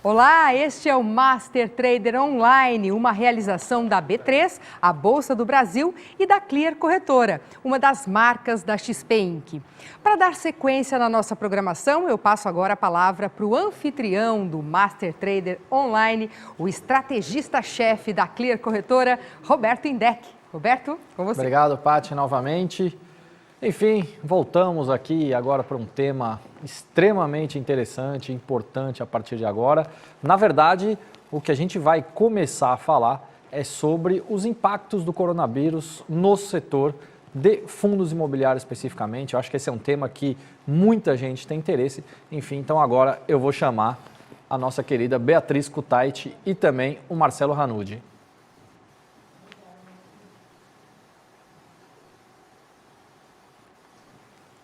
Olá, este é o Master Trader Online, uma realização da B3, a Bolsa do Brasil, e da Clear Corretora, uma das marcas da XP Inc. Para dar sequência na nossa programação, eu passo agora a palavra para o anfitrião do Master Trader Online, o estrategista-chefe da Clear Corretora, Roberto Indec. Roberto, com você. Obrigado, Paty, novamente. Enfim, voltamos aqui agora para um tema extremamente interessante, importante a partir de agora. Na verdade, o que a gente vai começar a falar é sobre os impactos do coronavírus no setor de fundos imobiliários especificamente. Eu acho que esse é um tema que muita gente tem interesse. Enfim, então agora eu vou chamar a nossa querida Beatriz Kutait e também o Marcelo Ranudi.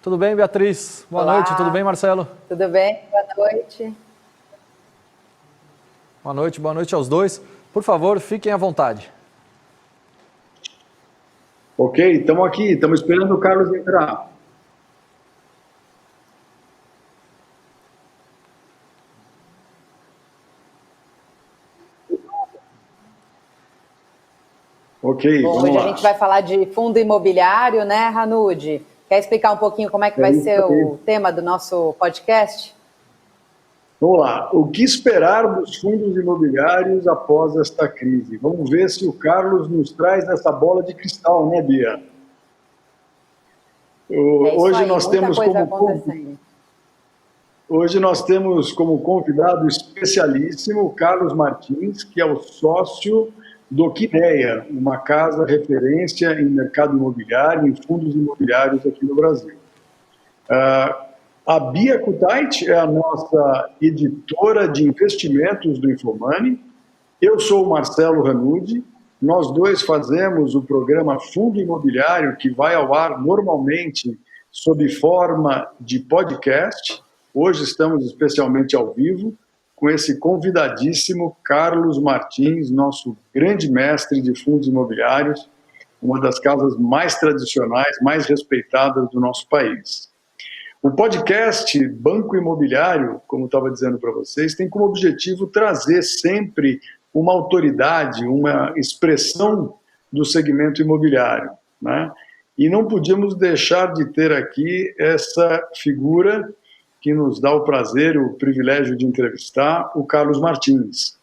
Tudo bem, Beatriz? Boa noite. Tudo bem, Marcelo? Tudo bem? Boa noite. Boa noite aos dois. Por favor, fiquem à vontade. Ok, estamos aqui, estamos esperando o Carlos entrar. Ok, bom, vamos hoje lá. A gente vai falar de fundo imobiliário, né, Ranudi? Quer explicar um pouquinho como é que vai ser o tema do nosso podcast? Vamos lá. O que esperar dos fundos imobiliários após esta crise? Vamos ver se o Carlos nos traz essa bola de cristal, né, Bia? Hoje nós temos como convidado especialíssimo o Carlos Martins, que é o sócio do Quineia, uma casa referência em mercado imobiliário, em fundos imobiliários aqui no Brasil. A Bia Kutait é a nossa editora de investimentos do Infomoney. Eu sou o Marcelo Ranudi. Nós dois fazemos o programa Fundo Imobiliário, que vai ao ar normalmente sob forma de podcast. Hoje estamos especialmente ao vivo, com esse convidadíssimo Carlos Martins, nosso grande mestre de fundos imobiliários, uma das casas mais tradicionais, mais respeitadas do nosso país. O podcast Banco Imobiliário, como estava dizendo para vocês, tem como objetivo trazer sempre uma autoridade, uma expressão do segmento imobiliário, né? E não podíamos deixar de ter aqui essa figura que nos dá o prazer, o privilégio de entrevistar, o Carlos Martins.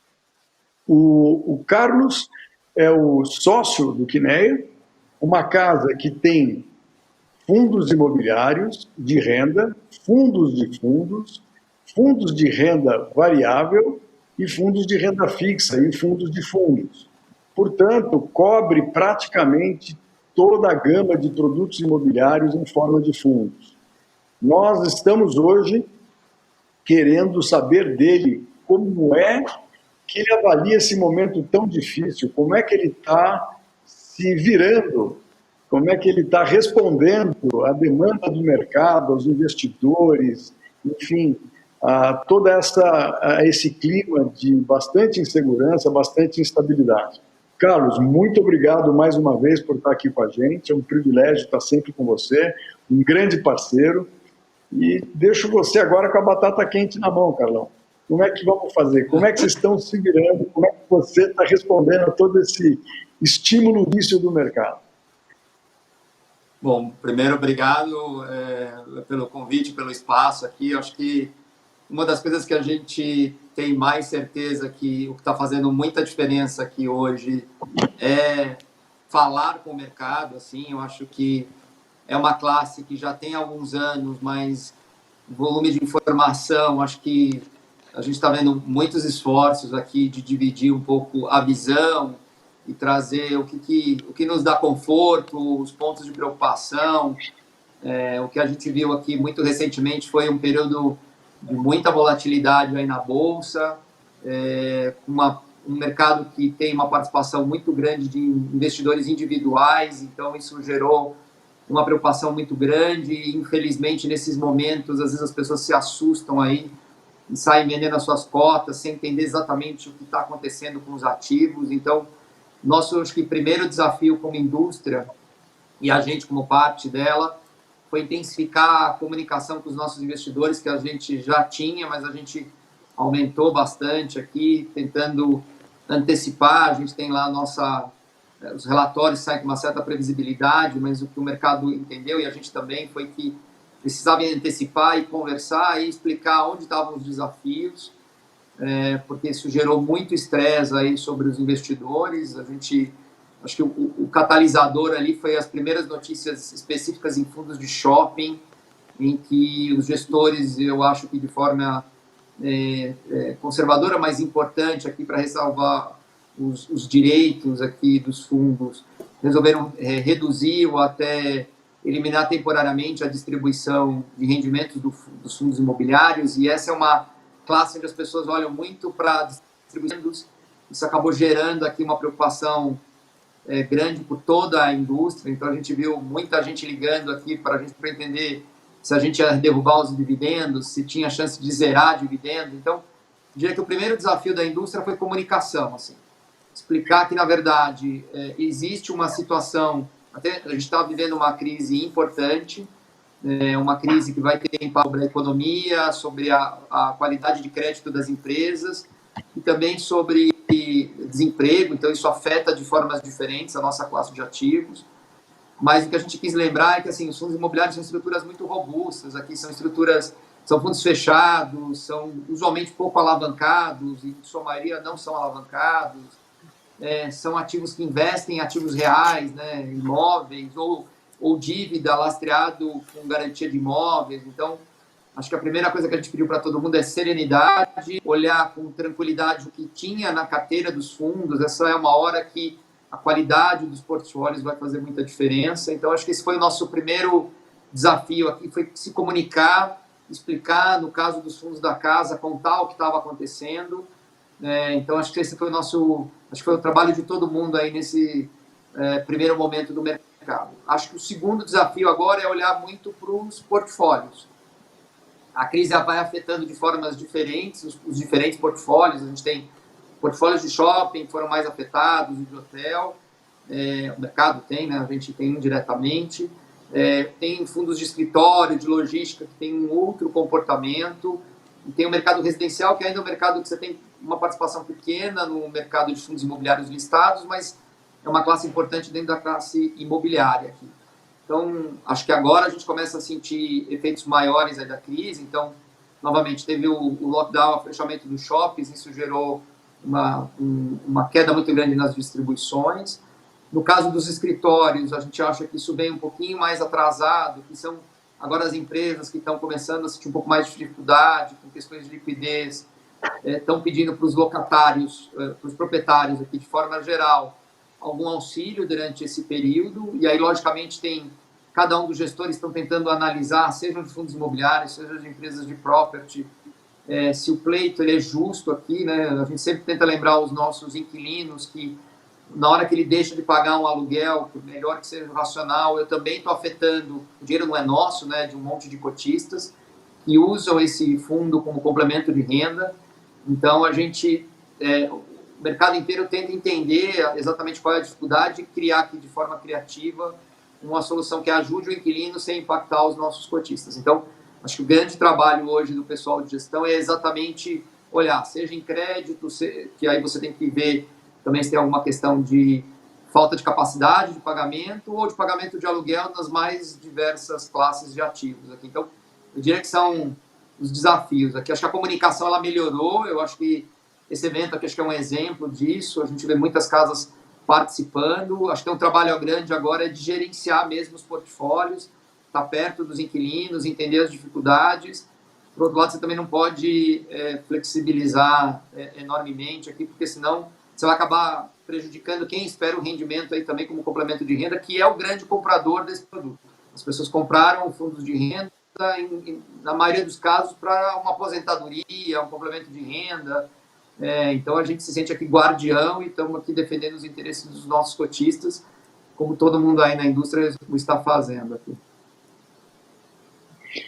O Carlos é o sócio do Quineia, uma casa que tem fundos imobiliários de renda, fundos de fundos, fundos de renda variável e fundos de renda fixa e fundos de fundos. Portanto, cobre praticamente toda a gama de produtos imobiliários em forma de fundos. Nós estamos hoje querendo saber dele como é que ele avalia esse momento tão difícil, como é que ele está se virando, como é que ele está respondendo à demanda do mercado, aos investidores, enfim, a todo esse clima de bastante insegurança, bastante instabilidade. Carlos, muito obrigado mais uma vez por estar aqui com a gente, é um privilégio estar sempre com você, um grande parceiro, e deixo você agora com a batata quente na mão, Carlão. Como é que vamos fazer? Como é que vocês estão se virando? Como é que você está respondendo a todo esse estímulo vício do mercado? Bom, primeiro, obrigado pelo convite, pelo espaço aqui. Eu acho que uma das coisas que a gente tem mais certeza que o que está fazendo muita diferença aqui hoje é falar com o mercado. Assim, eu acho que é uma classe que já tem alguns anos, mas volume de informação, acho que a gente está vendo muitos esforços aqui de dividir um pouco a visão e trazer o que nos dá conforto, os pontos de preocupação. O que a gente viu aqui muito recentemente foi um período de muita volatilidade aí na Bolsa, um mercado que tem uma participação muito grande de investidores individuais, então isso gerou uma preocupação muito grande e, infelizmente, nesses momentos, às vezes as pessoas se assustam aí e saem vendendo as suas cotas sem entender exatamente o que está acontecendo com os ativos. Então, nosso, acho que, primeiro desafio como indústria, e a gente como parte dela, foi intensificar a comunicação com os nossos investidores, que a gente já tinha, mas a gente aumentou bastante aqui, tentando antecipar. A gente tem lá os relatórios saem com uma certa previsibilidade, mas o que o mercado entendeu, e a gente também, foi que precisava antecipar e conversar e explicar onde estavam os desafios, porque isso gerou muito estresse aí sobre os investidores. Acho que o catalisador ali foi as primeiras notícias específicas em fundos de shopping, em que os gestores, eu acho que de forma conservadora, mas importante aqui para ressalvar os direitos aqui dos fundos, resolveram reduzir ou até eliminar temporariamente a distribuição de rendimentos dos fundos imobiliários, e essa é uma classe onde as pessoas olham muito para a distribuição. Isso acabou gerando aqui uma preocupação grande por toda a indústria. Então a gente viu muita gente ligando aqui para a gente para entender se a gente ia derrubar os dividendos, se tinha chance de zerar dividendos. Então, eu diria que o primeiro desafio da indústria foi comunicação, assim, explicar que, na verdade, existe uma situação, até a gente está vivendo uma crise importante, uma crise que vai ter impacto sobre a economia, sobre a qualidade de crédito das empresas e também sobre desemprego. Então, isso afeta de formas diferentes a nossa classe de ativos. Mas o que a gente quis lembrar é que, assim, os fundos imobiliários são estruturas muito robustas. Aqui são fundos fechados, são usualmente pouco alavancados, e em sua maioria não são alavancados. São ativos que investem em ativos reais, né, imóveis, ou dívida lastreado com garantia de imóveis. Então, acho que a primeira coisa que a gente pediu para todo mundo é serenidade, olhar com tranquilidade o que tinha na carteira dos fundos. Essa é uma hora que a qualidade dos portfólios vai fazer muita diferença. Então, acho que esse foi o nosso primeiro desafio aqui, foi se comunicar, explicar, no caso dos fundos da casa, contar o que estava acontecendo. Então, acho que esse foi acho que foi o trabalho de todo mundo aí nesse primeiro momento do mercado. Acho que o segundo desafio agora é olhar muito para os portfólios. A crise vai afetando de formas diferentes os diferentes portfólios. A gente tem portfólios de shopping que foram mais afetados, de hotel, o mercado tem, né? A gente tem indiretamente. Tem fundos de escritório, de logística, que tem um outro comportamento. E tem o mercado residencial, que ainda é um mercado que você tem uma participação pequena no mercado de fundos imobiliários listados, mas é uma classe importante dentro da classe imobiliária aqui. Então, acho que agora a gente começa a sentir efeitos maiores aí da crise. Então, novamente, teve o lockdown, o fechamento dos shoppings, isso gerou uma queda muito grande nas distribuições. No caso dos escritórios, a gente acha que isso vem um pouquinho mais atrasado, que são agora as empresas que estão começando a sentir um pouco mais de dificuldade com questões de liquidez, estão pedindo para os locatários, para os proprietários aqui de forma geral, algum auxílio durante esse período. E aí, logicamente, cada um dos gestores estão tentando analisar, seja de fundos imobiliários, seja de empresas de property, se o pleito ele é justo aqui, né? A gente sempre tenta lembrar os nossos inquilinos que na hora que ele deixa de pagar um aluguel, por melhor que seja racional, eu também estou afetando, o dinheiro não é nosso, né, de um monte de cotistas que usam esse fundo como complemento de renda. Então, o mercado inteiro tenta entender exatamente qual é a dificuldade e criar aqui de forma criativa uma solução que ajude o inquilino sem impactar os nossos cotistas. Então, acho que o grande trabalho hoje do pessoal de gestão é exatamente olhar, seja em crédito, que aí você tem que ver também se tem alguma questão de falta de capacidade de pagamento ou de pagamento de aluguel nas mais diversas classes de ativos aqui. Então, eu diria que são os desafios aqui. Acho que a comunicação ela melhorou, eu acho que esse evento aqui acho que é um exemplo disso, a gente vê muitas casas participando. Acho que tem um trabalho grande agora de gerenciar mesmo os portfólios, estar perto dos inquilinos, entender as dificuldades. Por outro lado, você também não pode flexibilizar enormemente aqui, porque senão você vai acabar prejudicando quem espera o rendimento aí também como complemento de renda, que é o grande comprador desse produto. As pessoas compraram fundos de renda, na maioria dos casos, para uma aposentadoria, um complemento de renda. Então, a gente se sente aqui guardião e estamos aqui defendendo os interesses dos nossos cotistas, como todo mundo aí na indústria está fazendo aqui.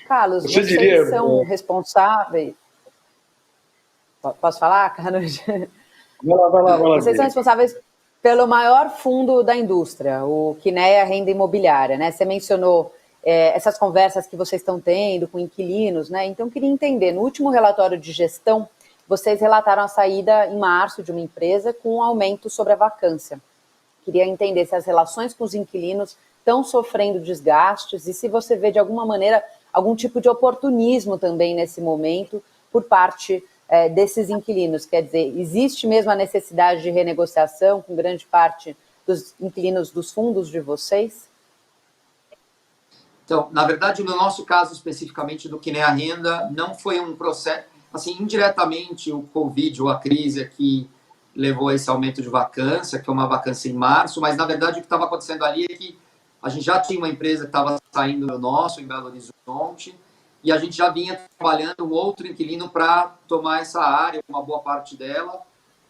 Carlos, vocês são responsáveis... Posso falar, Carlos? Vai lá. Vocês são responsáveis pelo maior fundo da indústria, o Quineia Renda Imobiliária, né? Você mencionou essas conversas que vocês estão tendo com inquilinos, né? Então, eu queria entender, no último relatório de gestão, vocês relataram a saída em março de uma empresa com um aumento sobre a vacância. Queria entender se as relações com os inquilinos estão sofrendo desgastes e se você vê, de alguma maneira, algum tipo de oportunismo também nesse momento por parte desses inquilinos. Quer dizer, existe mesmo a necessidade de renegociação com grande parte dos inquilinos dos fundos de vocês? Então, na verdade, no nosso caso especificamente do Que Nem a Renda, não foi um processo, assim, indiretamente o Covid ou a crise aqui levou a esse aumento de vacância, que é uma vacância em março, mas na verdade o que estava acontecendo ali é que a gente já tinha uma empresa que estava saindo do nosso, em Belo Horizonte, e a gente já vinha trabalhando um outro inquilino para tomar essa área, uma boa parte dela.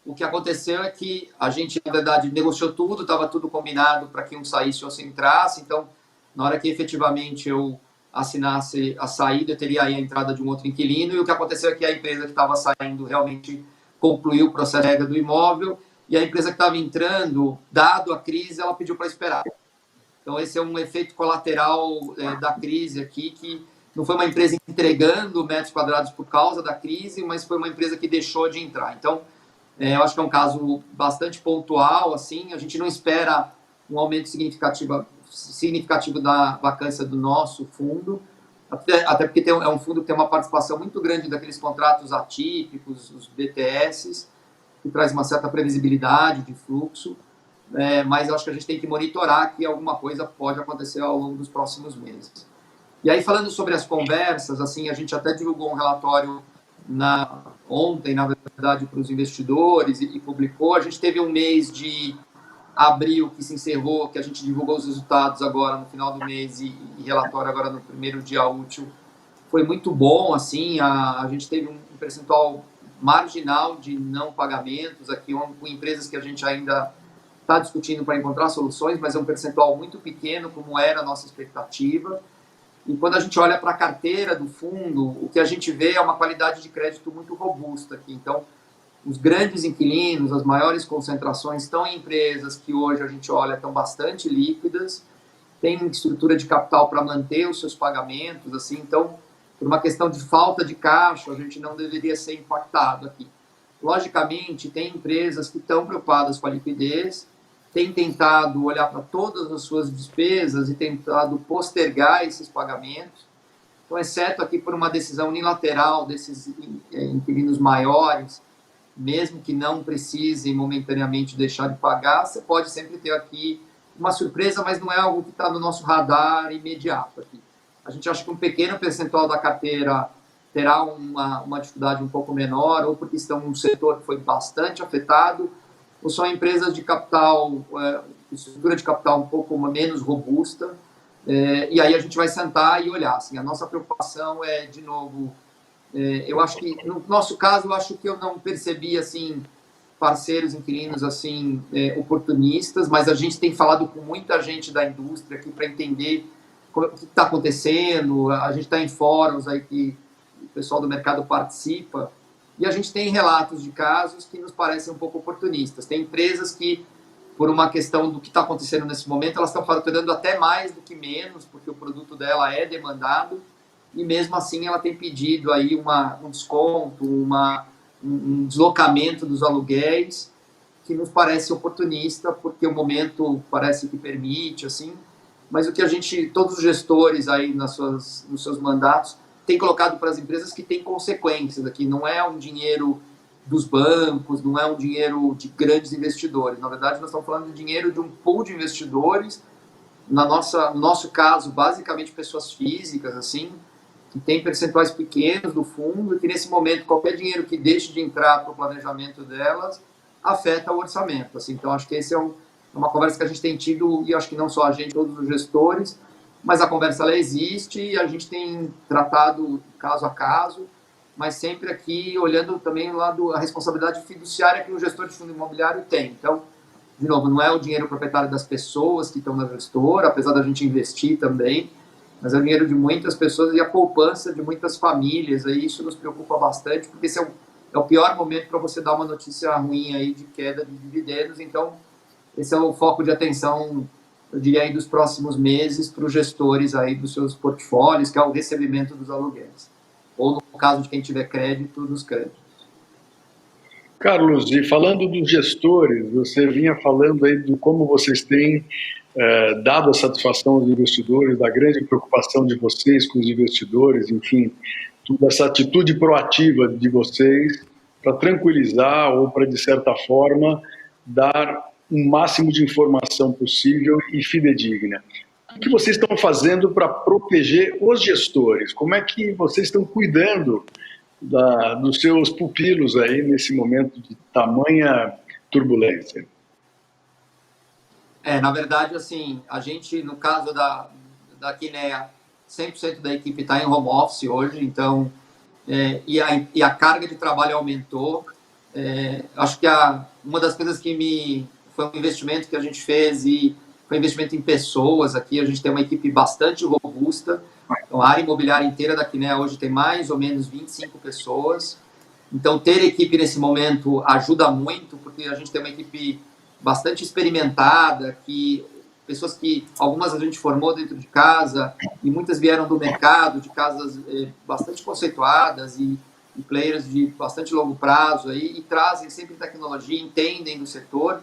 O que aconteceu é que a gente, na verdade, negociou tudo, estava tudo combinado para que um saísse ou se entrasse, então, na hora que efetivamente eu assinasse a saída, eu teria aí a entrada de um outro inquilino, e o que aconteceu é que a empresa que estava saindo realmente concluiu o processo de regra do imóvel, e a empresa que estava entrando, dado a crise, ela pediu para esperar. Então, esse é um efeito colateral da crise aqui, que não foi uma empresa entregando metros quadrados por causa da crise, mas foi uma empresa que deixou de entrar. Então, eu acho que é um caso bastante pontual, assim, a gente não espera um aumento significativo da vacância do nosso fundo, até porque é um fundo que tem uma participação muito grande daqueles contratos atípicos, os BTS, que traz uma certa previsibilidade de fluxo, mas eu acho que a gente tem que monitorar que alguma coisa pode acontecer ao longo dos próximos meses. E aí, falando sobre as conversas, assim, a gente até divulgou um relatório ontem, na verdade, para os investidores e publicou. A gente teve um mês de abril que se encerrou, que a gente divulgou os resultados agora no final do mês e relatório agora no primeiro dia útil. Foi muito bom, assim, a gente teve um percentual marginal de não pagamentos aqui, com empresas que a gente ainda está discutindo para encontrar soluções, mas é um percentual muito pequeno, como era a nossa expectativa. E quando a gente olha para a carteira do fundo, o que a gente vê é uma qualidade de crédito muito robusta aqui. Então, os grandes inquilinos, as maiores concentrações estão em empresas que hoje a gente olha estão bastante líquidas, têm estrutura de capital para manter os seus pagamentos, assim, então, por uma questão de falta de caixa, a gente não deveria ser impactado aqui. Logicamente, tem empresas que estão preocupadas com a liquidez, têm tentado olhar para todas as suas despesas e tentado postergar esses pagamentos. Então, exceto aqui por uma decisão unilateral desses inquilinos maiores, mesmo que não precisem momentaneamente deixar de pagar, você pode sempre ter aqui uma surpresa, mas não é algo que está no nosso radar imediato aqui. A gente acha que um pequeno percentual da carteira terá uma dificuldade um pouco menor, ou porque estão num setor que foi bastante afetado, ou são empresas de capital, estrutura de capital um pouco menos robusta, e aí a gente vai sentar e olhar. Assim, a nossa preocupação é, de novo, eu acho que, no nosso caso, eu acho que eu não percebi, assim, parceiros, inquilinos, assim, oportunistas, mas a gente tem falado com muita gente da indústria aqui para entender o que está acontecendo, a gente está em fóruns aí que o pessoal do mercado participa, e a gente tem relatos de casos que nos parecem um pouco oportunistas. Tem empresas que, por uma questão do que está acontecendo nesse momento, elas estão faturando até mais do que menos, porque o produto dela é demandado, e mesmo assim ela tem pedido aí um desconto, um deslocamento dos aluguéis, que nos parece oportunista, porque o momento parece que permite, assim, mas o que a gente, todos os gestores aí nos seus mandatos, têm colocado para as empresas que tem consequências aqui, não é um dinheiro dos bancos, não é um dinheiro de grandes investidores, na verdade nós estamos falando de dinheiro de um pool de investidores, no nosso caso, basicamente pessoas físicas, assim, que tem percentuais pequenos do fundo e que nesse momento qualquer dinheiro que deixe de entrar para o planejamento delas afeta o orçamento. Assim, então acho que esse é uma conversa que a gente tem tido, e acho que não só a gente, todos os gestores, mas a conversa ela existe e a gente tem tratado caso a caso, mas sempre aqui olhando também lá a responsabilidade fiduciária que o gestor de fundo imobiliário tem. Então, de novo, não é o dinheiro proprietário das pessoas que estão na gestora, apesar da gente investir também, mas é o dinheiro de muitas pessoas e a poupança de muitas famílias, aí isso nos preocupa bastante, porque esse é o pior momento para você dar uma notícia ruim aí de queda de dividendos, então esse é o foco de atenção, eu diria aí, dos próximos meses para os gestores aí dos seus portfólios, que é o recebimento dos aluguéis, ou no caso de quem tiver crédito, dos créditos. Carlos, e falando dos gestores, você vinha falando aí de como vocês têm dado a satisfação aos investidores, da grande preocupação de vocês com os investidores, enfim, toda essa atitude proativa de vocês para tranquilizar ou para, de certa forma, dar um máximo de informação possível e fidedigna. O que vocês estão fazendo para proteger os gestores? Como é que vocês estão cuidando dos seus pupilos aí nesse momento de tamanha turbulência? Na verdade, assim, a gente, no caso da Kinea, 100% da equipe está em home office hoje, então, e a carga de trabalho aumentou. Acho que uma das coisas que foi um investimento que a gente fez e foi um investimento em pessoas aqui, a gente tem uma equipe bastante robusta. Então, a área imobiliária inteira da Kinea hoje tem mais ou menos 25 pessoas. Então, ter equipe nesse momento ajuda muito, porque a gente tem uma equipe bastante experimentada, pessoas que algumas a gente formou dentro de casa e muitas vieram do mercado, de casas bastante conceituadas e players de bastante longo prazo aí, e trazem sempre tecnologia, entendem do setor.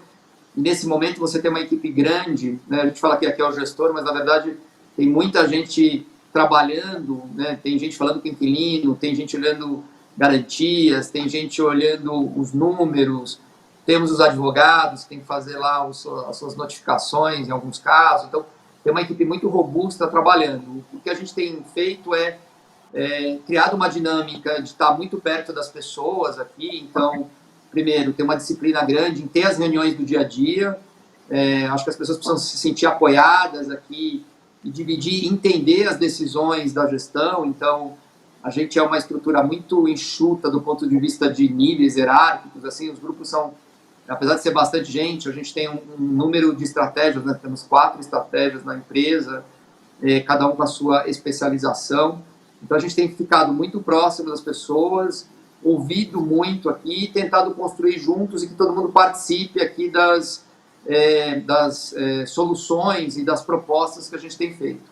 E nesse momento você tem uma equipe grande, né? A gente fala que aqui é o gestor, mas na verdade tem muita gente trabalhando, né? Tem gente falando com inquilino, tem gente olhando garantias, tem gente olhando os números, temos os advogados que tem que fazer lá as suas notificações em alguns casos. Então, tem uma equipe muito robusta trabalhando. O que a gente tem feito é criado uma dinâmica de estar muito perto das pessoas aqui. Então, primeiro, ter uma disciplina grande em ter as reuniões do dia a dia. Acho que as pessoas precisam se sentir apoiadas aqui e dividir, entender as decisões da gestão. Então, a gente é uma estrutura muito enxuta do ponto de vista de níveis hierárquicos. Assim, os grupos são, apesar de ser bastante gente, a gente tem um número de estratégias, né? Temos 4 estratégias na empresa, cada um com a sua especialização. Então, a gente tem ficado muito próximo das pessoas, ouvido muito aqui, tentado construir juntos e que todo mundo participe aqui das soluções e das propostas que a gente tem feito.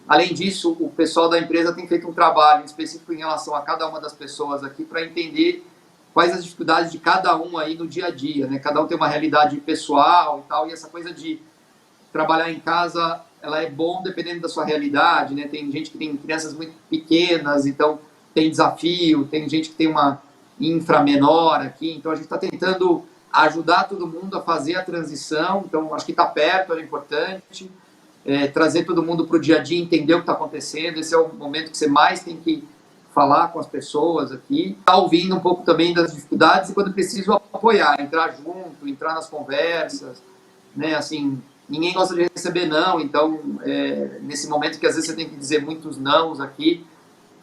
Além disso, o pessoal da empresa tem feito um trabalho específico em relação a cada uma das pessoas aqui para entender quais as dificuldades de cada um aí no dia a dia, né? Cada um tem uma realidade pessoal e tal, e essa coisa de trabalhar em casa, ela é bom dependendo da sua realidade, né? Tem gente que tem crianças muito pequenas, então tem desafio, tem gente que tem uma infra menor aqui, então a gente está tentando ajudar todo mundo a fazer a transição, então acho que está perto, é importante, trazer todo mundo para o dia a dia, entender o que está acontecendo, esse é o momento que você mais tem que falar com as pessoas aqui, tá ouvindo um pouco também das dificuldades e quando preciso apoiar, entrar junto, entrar nas conversas, né, assim, ninguém gosta de receber não, então nesse momento que às vezes você tem que dizer muitos nãos aqui,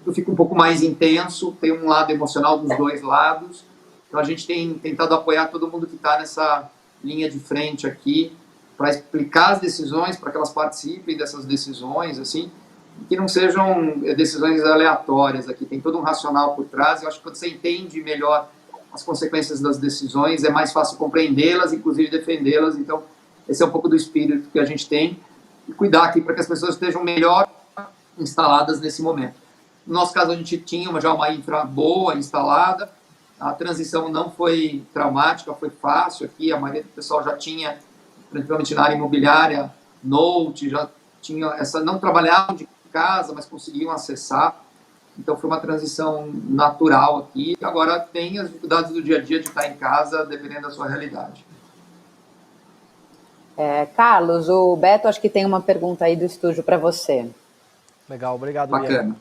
tudo fica um pouco mais intenso, tem um lado emocional dos dois lados, então a gente tem tentado apoiar todo mundo que está nessa linha de frente aqui, para explicar as decisões, para que elas participem dessas decisões, assim, que não sejam decisões aleatórias aqui, tem todo um racional por trás, eu acho que quando você entende melhor as consequências das decisões, é mais fácil compreendê-las, inclusive defendê-las, então esse é um pouco do espírito que a gente tem, e cuidar aqui para que as pessoas estejam melhor instaladas nesse momento. No nosso caso, a gente tinha já uma infra boa instalada, a transição não foi traumática, foi fácil aqui, a maioria do pessoal já tinha, principalmente na área imobiliária, Note, já tinha não trabalhavam de casa, mas conseguiam acessar. Então foi uma transição natural aqui. Agora tem as dificuldades do dia a dia de estar em casa, dependendo da sua realidade. Carlos, o Beto acho que tem uma pergunta aí do estúdio para você. Legal, obrigado. Bacana. Ian.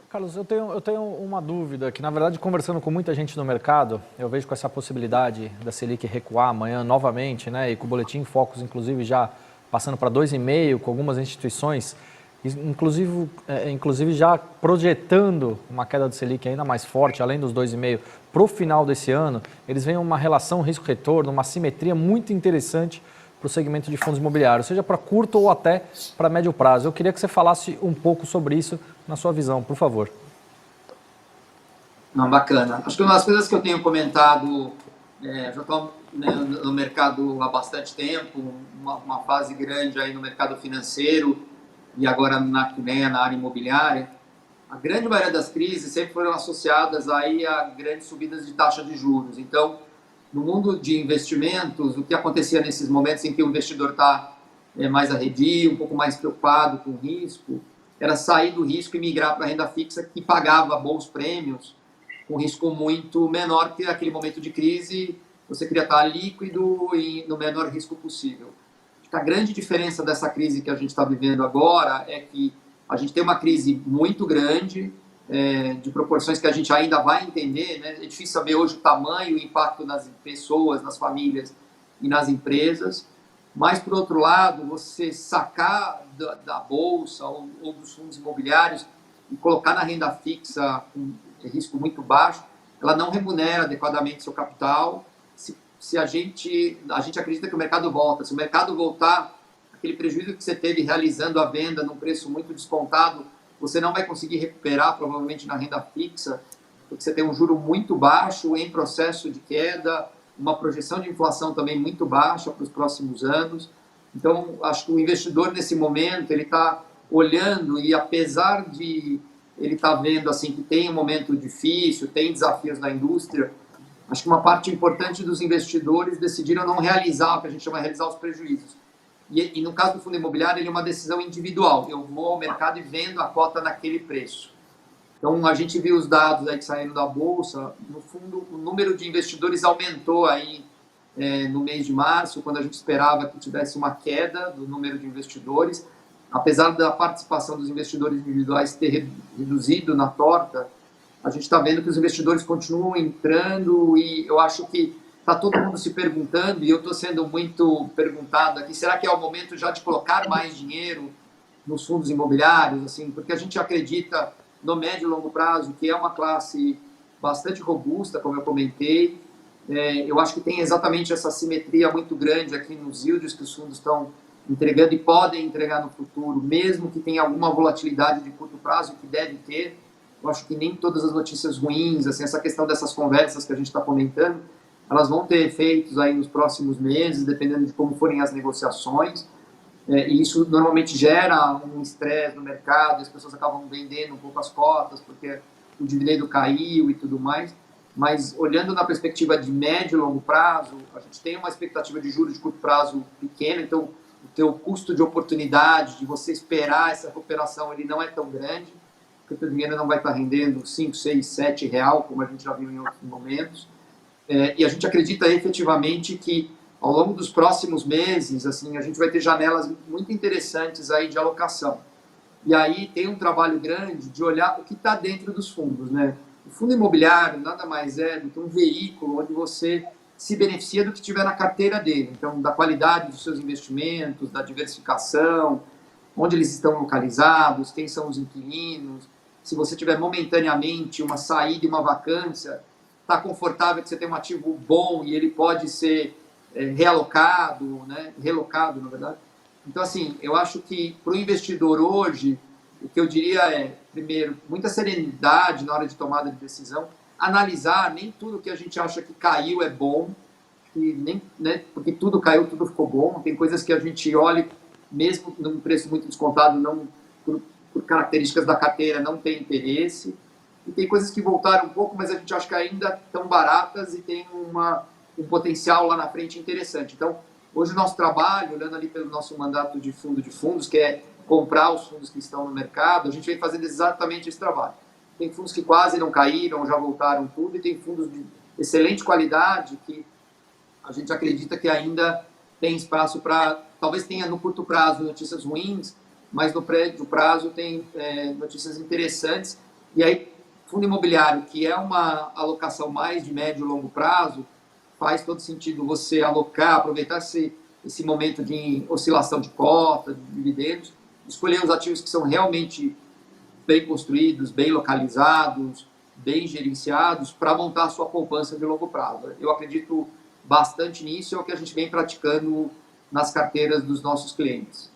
Carlos, eu tenho uma dúvida, que na verdade conversando com muita gente no mercado, eu vejo com essa possibilidade da Selic recuar amanhã novamente, né, e com o boletim Focus inclusive já passando para 2,5, com algumas instituições, inclusive já projetando uma queda do Selic ainda mais forte, além dos 2,5, para o final desse ano, eles veem uma relação risco-retorno, uma simetria muito interessante para o segmento de fundos imobiliários, seja para curto ou até para médio prazo. Eu queria que você falasse um pouco sobre isso na sua visão, por favor. Não, bacana. Acho que uma das coisas que eu tenho comentado, já estou no mercado há bastante tempo, uma fase grande aí no mercado financeiro e agora na área imobiliária, a grande maioria das crises sempre foram associadas aí a grandes subidas de taxa de juros. Então, no mundo de investimentos, o que acontecia nesses momentos em que o investidor está mais arredio, um pouco mais preocupado com o risco, era sair do risco e migrar para a renda fixa, que pagava bons prêmios, com risco muito menor, que naquele momento de crise você queria estar líquido e no menor risco possível. Acho que a grande diferença dessa crise que a gente está vivendo agora é que a gente tem uma crise muito grande, de proporções que a gente ainda vai entender, né? É difícil saber hoje o tamanho e o impacto nas pessoas, nas famílias e nas empresas, mas, por outro lado, você sacar da bolsa ou dos fundos imobiliários e colocar na renda fixa com risco muito baixo, ela não remunera adequadamente seu capital. Se a gente acredita que o mercado volta, se o mercado voltar, aquele prejuízo que você teve realizando a venda num preço muito descontado, você não vai conseguir recuperar, provavelmente, na renda fixa, porque você tem um juro muito baixo, em processo de queda, uma projeção de inflação também muito baixa para os próximos anos. Então, acho que o investidor, nesse momento, ele está olhando e, apesar de ele estar vendo assim, que tem um momento difícil, tem desafios na indústria, acho que uma parte importante dos investidores decidiram não realizar o que a gente chama de realizar os prejuízos. E no caso do fundo imobiliário, ele é uma decisão individual. Eu vou ao mercado e vendo a cota naquele preço. Então, a gente viu os dados aí que saíram da Bolsa. No fundo, o número de investidores aumentou aí no mês de março, quando a gente esperava que tivesse uma queda do número de investidores. Apesar da participação dos investidores individuais ter reduzido na torta, a gente está vendo que os investidores continuam entrando e eu acho que está todo mundo se perguntando, e eu estou sendo muito perguntado aqui, será que é o momento já de colocar mais dinheiro nos fundos imobiliários? Assim, porque a gente acredita no médio e longo prazo que é uma classe bastante robusta, como eu comentei. Eu acho que tem exatamente essa simetria muito grande aqui nos yields que os fundos estão entregando e podem entregar no futuro, mesmo que tenha alguma volatilidade de curto prazo, que deve ter. Eu acho que nem todas as notícias ruins, assim, essa questão dessas conversas que a gente está comentando, elas vão ter efeitos aí nos próximos meses, dependendo de como forem as negociações, e isso normalmente gera um estresse no mercado, as pessoas acabam vendendo um pouco as cotas, porque o dividendo caiu e tudo mais, mas olhando na perspectiva de médio e longo prazo, a gente tem uma expectativa de juros de curto prazo pequena, então o teu custo de oportunidade, de você esperar essa recuperação, ele não é tão grande, porque o teu dinheiro não vai estar rendendo 5, 6, 7 real, como a gente já viu em outros momentos. E a gente acredita efetivamente que ao longo dos próximos meses, assim, a gente vai ter janelas muito interessantes aí de alocação. E aí tem um trabalho grande de olhar o que está dentro dos fundos, né? O fundo imobiliário nada mais é do que um veículo onde você se beneficia do que tiver na carteira dele. Então, da qualidade dos seus investimentos, da diversificação, onde eles estão localizados, quem são os inquilinos. Se você tiver momentaneamente uma saída e uma vacância, está confortável que você tem um ativo bom e ele pode ser realocado, né? Relocado, na verdade. Então, assim, eu acho que para o investidor hoje, o que eu diria é, primeiro, muita serenidade na hora de tomada de decisão, analisar, nem tudo que a gente acha que caiu é bom, e nem, né, porque tudo caiu, tudo ficou bom, tem coisas que a gente olha, mesmo num preço muito descontado, não por características da carteira, não tem interesse, e tem coisas que voltaram um pouco, mas a gente acha que ainda estão baratas e tem um potencial lá na frente interessante. Então, hoje o nosso trabalho, olhando ali pelo nosso mandato de fundos, que é comprar os fundos que estão no mercado, a gente vem fazendo exatamente esse trabalho. Tem fundos que quase não caíram, já voltaram tudo, e tem fundos de excelente qualidade que a gente acredita que ainda tem espaço para... Talvez tenha no curto prazo notícias ruins, mas no médio prazo tem notícias interessantes. E aí, fundo imobiliário, que é uma alocação mais de médio e longo prazo, faz todo sentido você alocar, aproveitar esse momento de oscilação de cota, de dividendos, escolher os ativos que são realmente bem construídos, bem localizados, bem gerenciados, para montar a sua poupança de longo prazo. Eu acredito bastante nisso, é o que a gente vem praticando nas carteiras dos nossos clientes.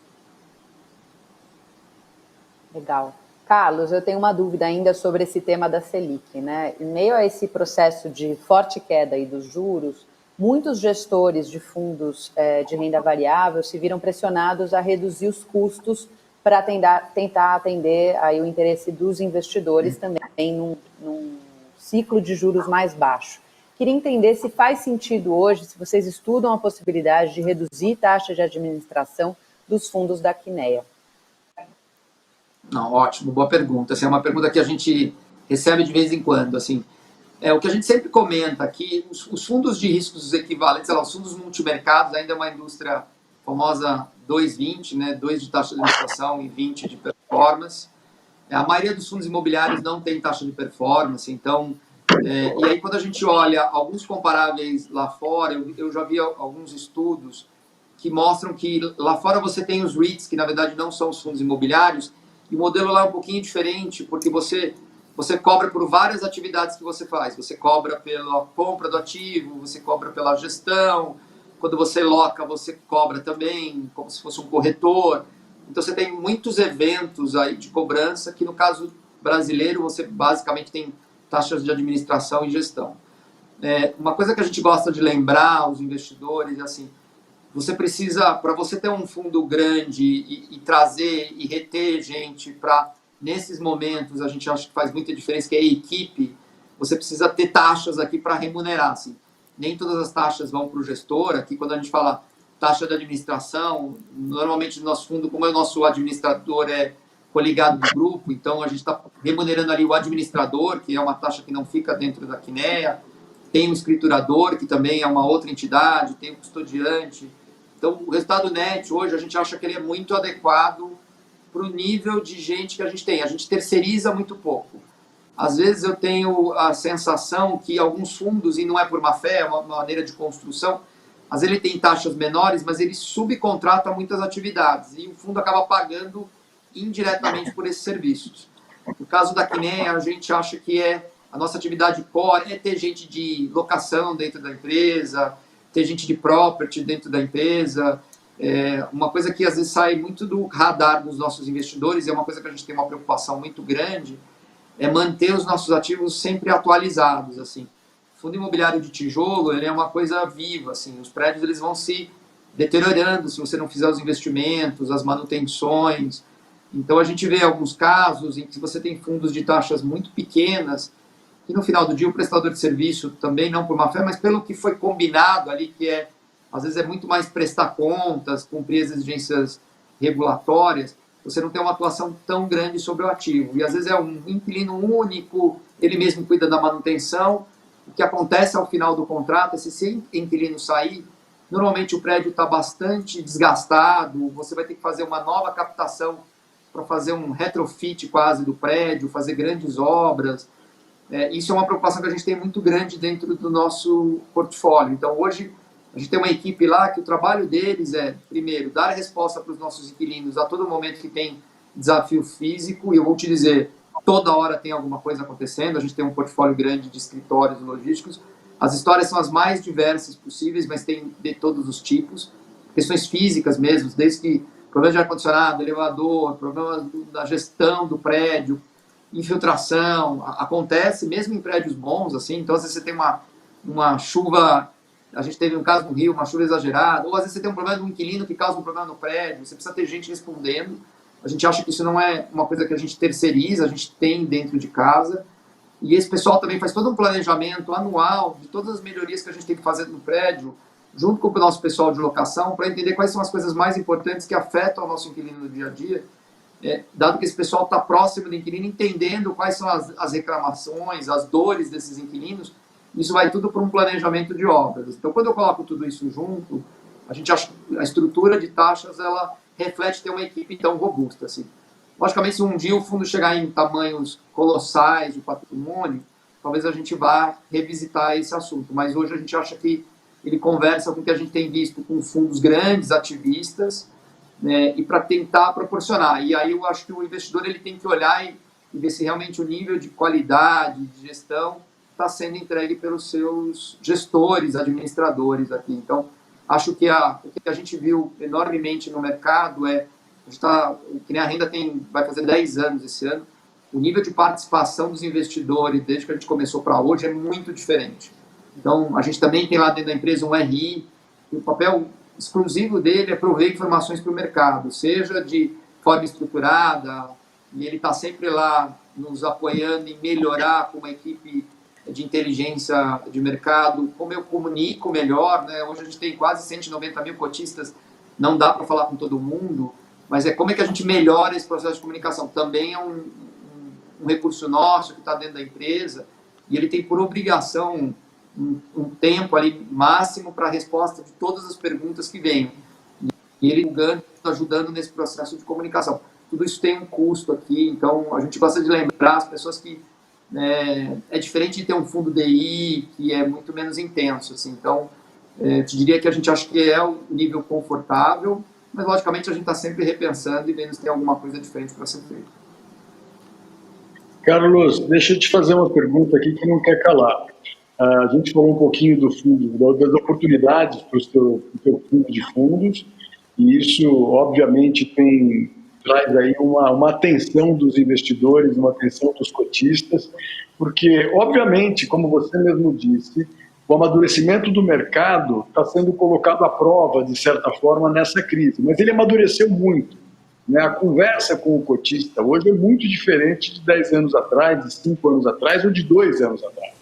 Legal. Carlos, eu tenho uma dúvida ainda sobre esse tema da Selic, né? Em meio a esse processo de forte queda aí dos juros, muitos gestores de fundos de renda variável se viram pressionados a reduzir os custos para tentar atender aí o interesse dos investidores também num ciclo de juros mais baixo. Queria entender se faz sentido hoje, se vocês estudam a possibilidade de reduzir taxa de administração dos fundos da Quineia. Não, ótimo, boa pergunta. Assim, é uma pergunta que a gente recebe de vez em quando. Assim, o que a gente sempre comenta aqui, os fundos de riscos equivalentes, sei lá, os fundos multimercados, ainda é uma indústria famosa 2,20, né? 2 de taxa de administração e 20 de performance. A maioria dos fundos imobiliários não tem taxa de performance, então... e aí, quando a gente olha alguns comparáveis lá fora, eu já vi alguns estudos que mostram que lá fora você tem os REITs, que na verdade não são os fundos imobiliários, e o modelo lá é um pouquinho diferente, porque você cobra por várias atividades que você faz. Você cobra pela compra do ativo, você cobra pela gestão, quando você loca, você cobra também, como se fosse um corretor. Então, você tem muitos eventos aí de cobrança, que no caso brasileiro, você basicamente tem taxas de administração e gestão. Uma coisa que a gente gosta de lembrar aos investidores é assim, você precisa, para você ter um fundo grande e trazer e reter gente para, nesses momentos, a gente acha que faz muita diferença, que é a equipe, você precisa ter taxas aqui para remunerar. Assim. Nem todas as taxas vão para o gestor. Aqui, quando a gente fala taxa de administração, normalmente no nosso fundo, como o nosso administrador é coligado do grupo, então a gente está remunerando ali o administrador, que é uma taxa que não fica dentro da Quineia, tem o escriturador, que também é uma outra entidade, tem o custodiante. Então, o resultado net, hoje, a gente acha que ele é muito adequado para o nível de gente que a gente tem. A gente terceiriza muito pouco. Às vezes eu tenho a sensação que alguns fundos, e não é por má fé, é uma maneira de construção, às vezes ele tem taxas menores, mas ele subcontrata muitas atividades, e o fundo acaba pagando indiretamente por esses serviços. No caso da Quineia, a gente acha que a nossa atividade core é ter gente de locação dentro da empresa, ter gente de property dentro da empresa. Uma coisa que às vezes sai muito do radar dos nossos investidores, e é uma coisa que a gente tem uma preocupação muito grande, é manter os nossos ativos sempre atualizados. Assim. O fundo imobiliário de tijolo, ele é uma coisa viva. Assim. Os prédios eles vão se deteriorando se você não fizer os investimentos, as manutenções. Então, a gente vê alguns casos em que você tem fundos de taxas muito pequenas, que no final do dia o prestador de serviço, também não por má fé, mas pelo que foi combinado ali, que às vezes é muito mais prestar contas, cumprir as exigências regulatórias, você não tem uma atuação tão grande sobre o ativo. E às vezes é um inquilino único, ele mesmo cuida da manutenção. O que acontece ao final do contrato é se esse inquilino sair, normalmente o prédio está bastante desgastado, você vai ter que fazer uma nova captação para fazer um retrofit quase do prédio, fazer grandes obras. Isso é uma preocupação que a gente tem muito grande dentro do nosso portfólio. Então, hoje, a gente tem uma equipe lá que o trabalho deles é, primeiro, dar resposta para os nossos inquilinos a todo momento que tem desafio físico, e eu vou te dizer, toda hora tem alguma coisa acontecendo, a gente tem um portfólio grande de escritórios logísticos, as histórias são as mais diversas possíveis, mas tem de todos os tipos, questões físicas mesmo, desde que problemas de ar-condicionado, elevador, problemas da gestão do prédio, infiltração, acontece mesmo em prédios bons, assim, então às vezes você tem uma chuva, a gente teve um caso no Rio, uma chuva exagerada, ou às vezes você tem um problema de um inquilino que causa um problema no prédio, você precisa ter gente respondendo, a gente acha que isso não é uma coisa que a gente terceiriza, a gente tem dentro de casa, e esse pessoal também faz todo um planejamento anual de todas as melhorias que a gente tem que fazer no prédio, junto com o nosso pessoal de locação, para entender quais são as coisas mais importantes que afetam o nosso inquilino no dia a dia, dado que esse pessoal está próximo do inquilino, entendendo quais são as reclamações, as dores desses inquilinos, isso vai tudo para um planejamento de obras. Então, quando eu coloco tudo isso junto, a gente acha que a estrutura de taxas, ela reflete ter uma equipe tão robusta. Assim. Logicamente, se um dia o fundo chegar em tamanhos colossais de patrimônio, talvez a gente vá revisitar esse assunto, mas hoje a gente acha que ele conversa com o que a gente tem visto com fundos grandes, ativistas, né, e para tentar proporcionar. E aí eu acho que o investidor ele tem que olhar e ver se realmente o nível de qualidade, de gestão, está sendo entregue pelos seus gestores, administradores aqui. Então, acho que o que a gente viu enormemente no mercado que nem a renda vai fazer 10 anos esse ano, o nível de participação dos investidores, desde que a gente começou para hoje, é muito diferente. Então, a gente também tem lá dentro da empresa um RI, e o papel exclusivo dele é prover informações para o mercado, seja de forma estruturada, e ele está sempre lá nos apoiando em melhorar com uma equipe de inteligência de mercado, como eu comunico melhor, né? Hoje a gente tem quase 190 mil cotistas, não dá para falar com todo mundo, mas como é que a gente melhora esse processo de comunicação. Também é um recurso nosso que está dentro da empresa, e ele tem por obrigação um tempo ali máximo para a resposta de todas as perguntas que vêm. E ele ajudando nesse processo de comunicação. Tudo isso tem um custo aqui, então a gente gosta de lembrar as pessoas que é diferente de ter um fundo DI que é muito menos intenso. Assim. Então, te diria que a gente acha que é o nível confortável, mas logicamente a gente está sempre repensando e vendo se tem alguma coisa diferente para ser feita. Carlos, deixa eu te fazer uma pergunta aqui que não quer calar. A gente falou um pouquinho do fundo, das oportunidades para o teu fundo de fundos, e isso, obviamente, traz aí uma atenção dos investidores, uma atenção dos cotistas, porque, obviamente, como você mesmo disse, o amadurecimento do mercado está sendo colocado à prova, de certa forma, nessa crise, mas ele amadureceu muito. Né? A conversa com o cotista hoje é muito diferente de 10 anos atrás, de 5 anos atrás ou de 2 anos atrás.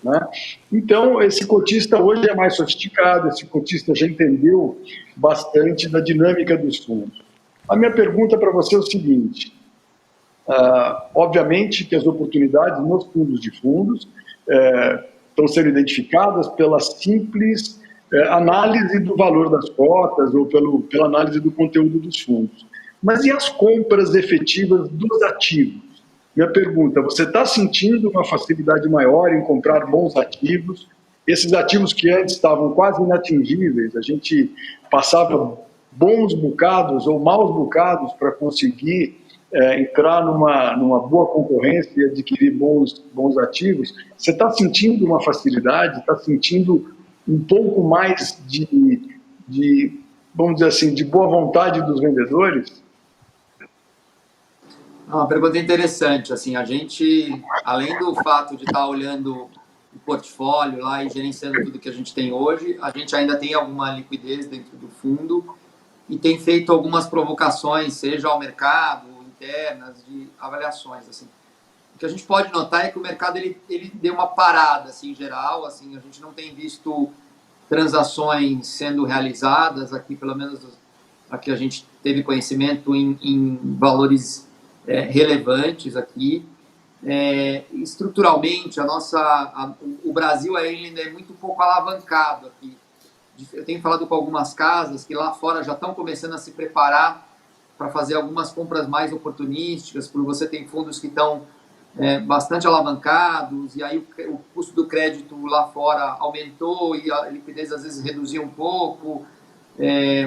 Né? Então, esse cotista hoje é mais sofisticado, esse cotista já entendeu bastante da dinâmica dos fundos. A minha pergunta para você é o seguinte, obviamente que as oportunidades nos fundos de fundos estão sendo identificadas pela simples análise do valor das cotas ou pela análise do conteúdo dos fundos. Mas e as compras efetivas dos ativos? Minha pergunta, você está sentindo uma facilidade maior em comprar bons ativos? Esses ativos que antes estavam quase inatingíveis, a gente passava bons bocados ou maus bocados para conseguir entrar numa boa concorrência e adquirir bons ativos. Você está sentindo uma facilidade, está sentindo um pouco mais de, vamos dizer assim, de boa vontade dos vendedores? Uma pergunta interessante. Assim, a gente, além do fato de estar olhando o portfólio lá e gerenciando tudo que a gente tem hoje, a gente ainda tem alguma liquidez dentro do fundo e tem feito algumas provocações, seja ao mercado, internas, de avaliações. Assim. O que a gente pode notar é que o mercado ele deu uma parada assim, em geral. Assim, a gente não tem visto transações sendo realizadas aqui, pelo menos aqui a gente teve conhecimento em valores relevantes aqui. Estruturalmente, o Brasil ainda é muito pouco alavancado aqui. Eu tenho falado com algumas casas que lá fora já estão começando a se preparar para fazer algumas compras mais oportunísticas, porque você tem fundos que estão bastante alavancados, e aí o custo do crédito lá fora aumentou e a liquidez às vezes reduziu um pouco,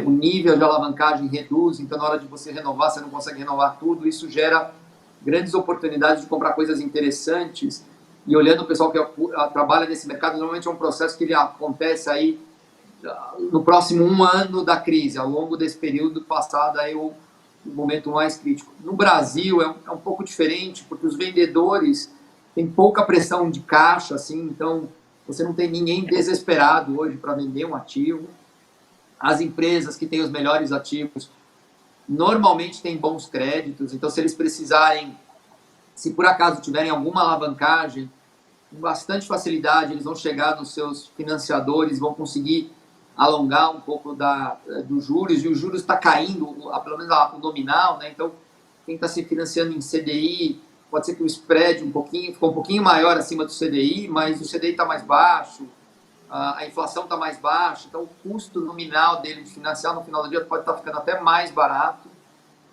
o nível de alavancagem reduz, então na hora de você renovar, você não consegue renovar tudo, isso gera grandes oportunidades de comprar coisas interessantes. E olhando o pessoal que trabalha nesse mercado, normalmente é um processo que ele acontece aí no próximo 1 ano da crise, ao longo desse período passado aí o momento mais crítico. No Brasil é um pouco diferente, porque os vendedores têm pouca pressão de caixa, assim, então você não tem ninguém desesperado hoje para vender um ativo. As empresas que têm os melhores ativos normalmente têm bons créditos, então se eles precisarem, se por acaso tiverem alguma alavancagem, com bastante facilidade eles vão chegar nos seus financiadores, vão conseguir alongar um pouco dos juros, e os juros está caindo, pelo menos o nominal, né? Então quem está se financiando em CDI, pode ser que o spread ficou um pouquinho maior acima do CDI, mas o CDI está mais baixo, a inflação está mais baixa, então o custo nominal dele de financiar no final do dia pode estar ficando até mais barato.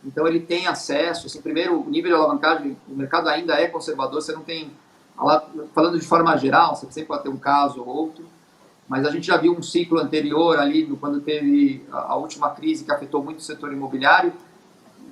Então ele tem acesso, assim, primeiro, o nível de alavancagem, o mercado ainda é conservador, você não tem, falando de forma geral, você sempre pode ter um caso ou outro, mas a gente já viu um ciclo anterior ali, quando teve a última crise que afetou muito o setor imobiliário,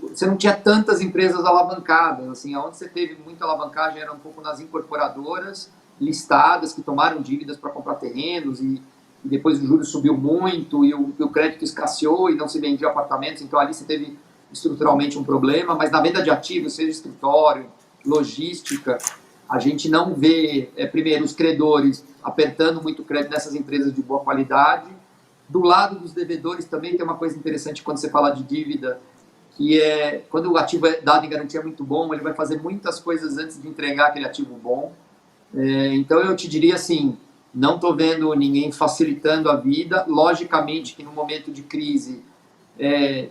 você não tinha tantas empresas alavancadas, assim, onde você teve muita alavancagem era um pouco nas incorporadoras, listadas, que tomaram dívidas para comprar terrenos e depois o juros subiu muito e o crédito escasseou e não se vendia apartamentos, então ali você teve estruturalmente um problema, mas na venda de ativos, seja escritório, logística, a gente não vê, primeiro, os credores apertando muito crédito nessas empresas de boa qualidade. Do lado dos devedores também tem uma coisa interessante quando você fala de dívida, que é, quando o ativo é dado em garantia muito bom, ele vai fazer muitas coisas antes de entregar aquele ativo bom. Então, eu te diria assim, não estou vendo ninguém facilitando a vida. Logicamente que no momento de crise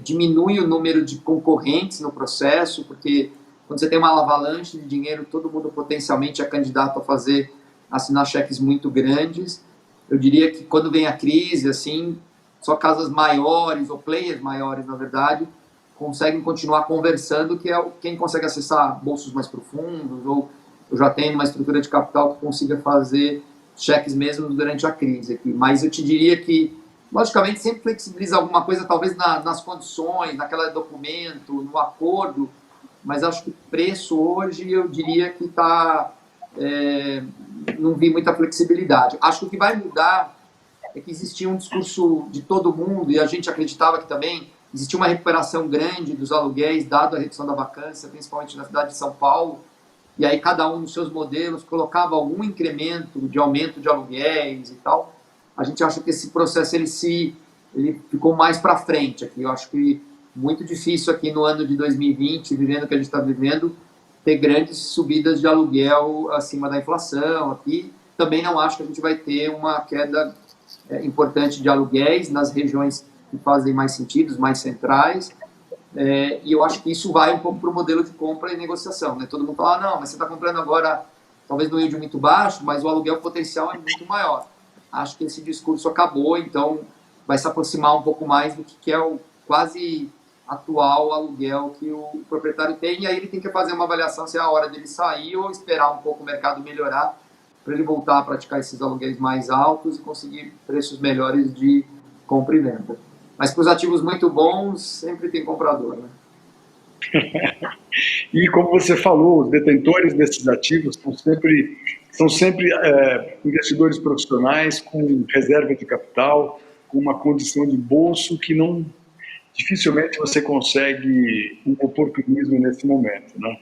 diminui o número de concorrentes no processo, porque quando você tem uma avalanche de dinheiro, todo mundo potencialmente é candidato a assinar cheques muito grandes. Eu diria que quando vem a crise, assim, só casas maiores, ou players maiores, na verdade, conseguem continuar conversando, que é quem consegue acessar bolsos mais profundos, ou eu já tenho uma estrutura de capital que consiga fazer cheques mesmo durante a crise aqui. Mas eu te diria que, logicamente, sempre flexibiliza alguma coisa, talvez nas condições, naquele documento, no acordo, mas acho que o preço hoje, eu diria que está... não vi muita flexibilidade. Acho que o que vai mudar é que existia um discurso de todo mundo, e a gente acreditava que também existia uma recuperação grande dos aluguéis, dado a redução da vacância, principalmente na cidade de São Paulo, e aí cada um nos seus modelos colocava algum incremento de aumento de aluguéis e tal. A gente acha que esse processo ele ficou mais para frente aqui. Eu acho que muito difícil aqui no ano de 2020, vivendo o que a gente está vivendo, ter grandes subidas de aluguel acima da inflação aqui. Também não acho que a gente vai ter uma queda importante de aluguéis nas regiões que fazem mais sentido, mais centrais. E eu acho que isso vai um pouco para o modelo de compra e negociação, né? Todo mundo fala, não, mas você está comprando agora, talvez no yield muito baixo, mas o aluguel potencial é muito maior. Acho que esse discurso acabou, então vai se aproximar um pouco mais do que é o quase atual aluguel que o proprietário tem, e aí ele tem que fazer uma avaliação se é a hora dele sair ou esperar um pouco o mercado melhorar para ele voltar a praticar esses aluguéis mais altos e conseguir preços melhores de compra e venda. Mas para os ativos muito bons, sempre tem comprador, né? E como você falou, os detentores desses ativos são sempre investidores profissionais com reserva de capital, com uma condição de bolso que não dificilmente você consegue um oportunismo nesse momento, né?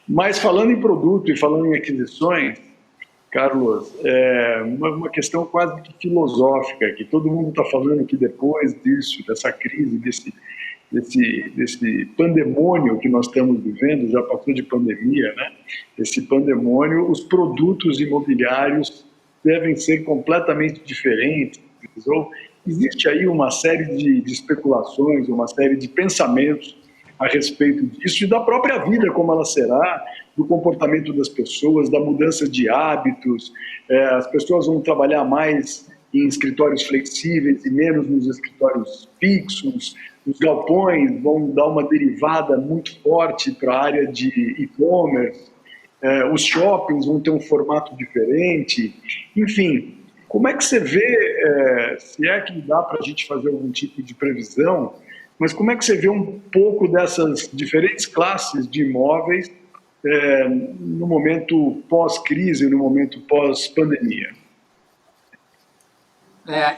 Mas falando em produto e falando em aquisições, Carlos, uma questão quase que filosófica, que todo mundo está falando que depois disso, dessa crise, desse pandemônio que nós estamos vivendo, já passou de pandemia, né? Esse pandemônio, os produtos imobiliários devem ser completamente diferentes, ou existe aí uma série de especulações, uma série de pensamentos a respeito disso e da própria vida, como ela será, do comportamento das pessoas, da mudança de hábitos. As pessoas vão trabalhar mais em escritórios flexíveis e menos nos escritórios fixos. Os galpões vão dar uma derivada muito forte para a área de e-commerce. Os shoppings vão ter um formato diferente. Enfim, como é que você vê, se é que dá para a gente fazer algum tipo de previsão, mas como é que você vê um pouco dessas diferentes classes de imóveis no momento pós-crise, no momento pós-pandemia?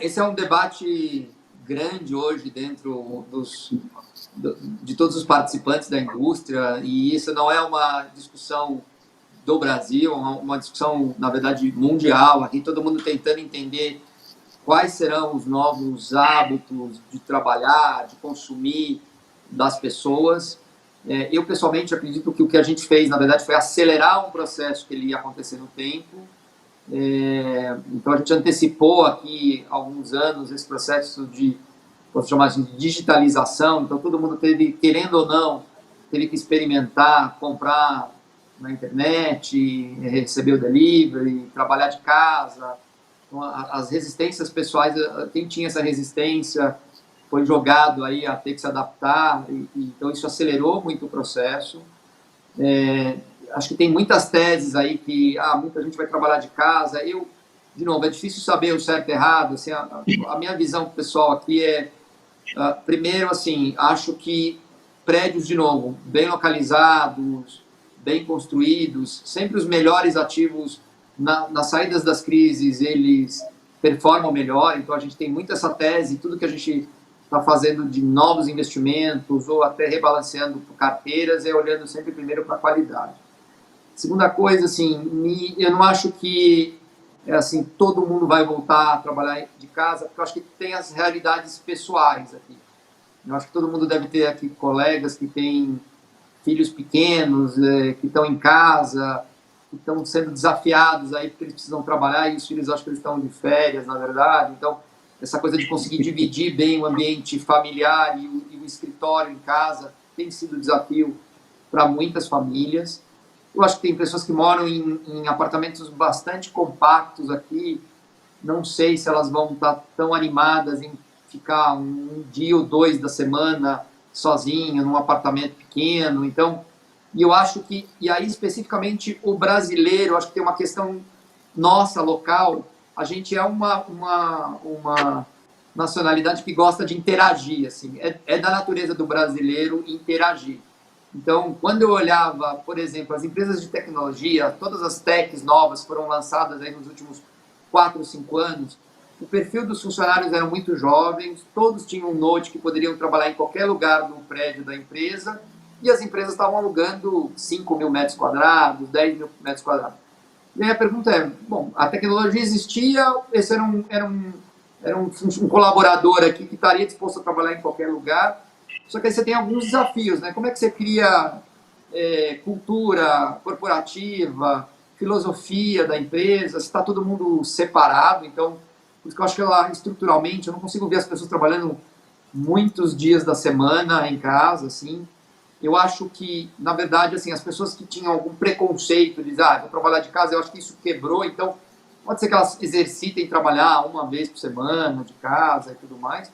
Esse é um debate grande hoje dentro de todos os participantes da indústria, e isso não é uma discussão do Brasil, é uma discussão, na verdade, mundial. Aqui todo mundo tentando entender quais serão os novos hábitos de trabalhar, de consumir das pessoas. Eu, pessoalmente, acredito que o que a gente fez, na verdade, foi acelerar um processo que ele ia acontecer no tempo. Então, a gente antecipou aqui, há alguns anos, esse processo de, posso chamar de digitalização. Então, todo mundo teve, querendo ou não, teve que experimentar, comprar na internet, receber o delivery, trabalhar de casa. Então, as resistências pessoais, quem tinha essa resistência foi jogado aí a ter que se adaptar, então isso acelerou muito o processo. Acho que tem muitas teses aí que muita gente vai trabalhar de casa. De novo, é difícil saber o certo e errado. Assim, a minha visão pessoal aqui primeiro, assim, acho que prédios, de novo, bem localizados, bem construídos, sempre os melhores ativos nas saídas das crises, eles performam melhor. Então, a gente tem muito essa tese, tudo que a gente está fazendo de novos investimentos ou até rebalanceando carteiras, olhando sempre primeiro para a qualidade. Segunda coisa, assim, eu não acho que assim, todo mundo vai voltar a trabalhar de casa, porque eu acho que tem as realidades pessoais aqui. Eu acho que todo mundo deve ter aqui colegas que têm filhos pequenos, que estão em casa, que estão sendo desafiados aí porque eles precisam trabalhar e os filhos acham que eles estão de férias, na verdade. Então, essa coisa de conseguir dividir bem o ambiente familiar e o escritório em casa tem sido um desafio para muitas famílias. Eu acho que tem pessoas que moram em apartamentos bastante compactos aqui. Não sei se elas vão estar tão animadas em ficar um dia ou dois da semana sozinho, num apartamento pequeno. Então, e eu acho que, e aí especificamente o brasileiro, acho que tem uma questão nossa, local, a gente é uma nacionalidade que gosta de interagir, assim, é da natureza do brasileiro interagir. Então, quando eu olhava, por exemplo, as empresas de tecnologia, todas as techs novas foram lançadas aí nos últimos 4 ou 5 anos, o perfil dos funcionários eram muito jovens, todos tinham um Note que poderiam trabalhar em qualquer lugar do prédio da empresa, e as empresas estavam alugando 5 mil metros quadrados, 10 mil metros quadrados. E aí a pergunta é, bom, a tecnologia existia, esse era um colaborador aqui que estaria disposto a trabalhar em qualquer lugar, só que aí você tem alguns desafios, né? Como é que você cria cultura corporativa, filosofia da empresa, se está todo mundo separado, então, por isso que eu acho que ela, estruturalmente, eu não consigo ver as pessoas trabalhando muitos dias da semana em casa, assim. Eu acho que, na verdade, assim, as pessoas que tinham algum preconceito de dizer, vou trabalhar de casa, eu acho que isso quebrou, então, pode ser que elas exercitem trabalhar uma vez por semana de casa e tudo mais,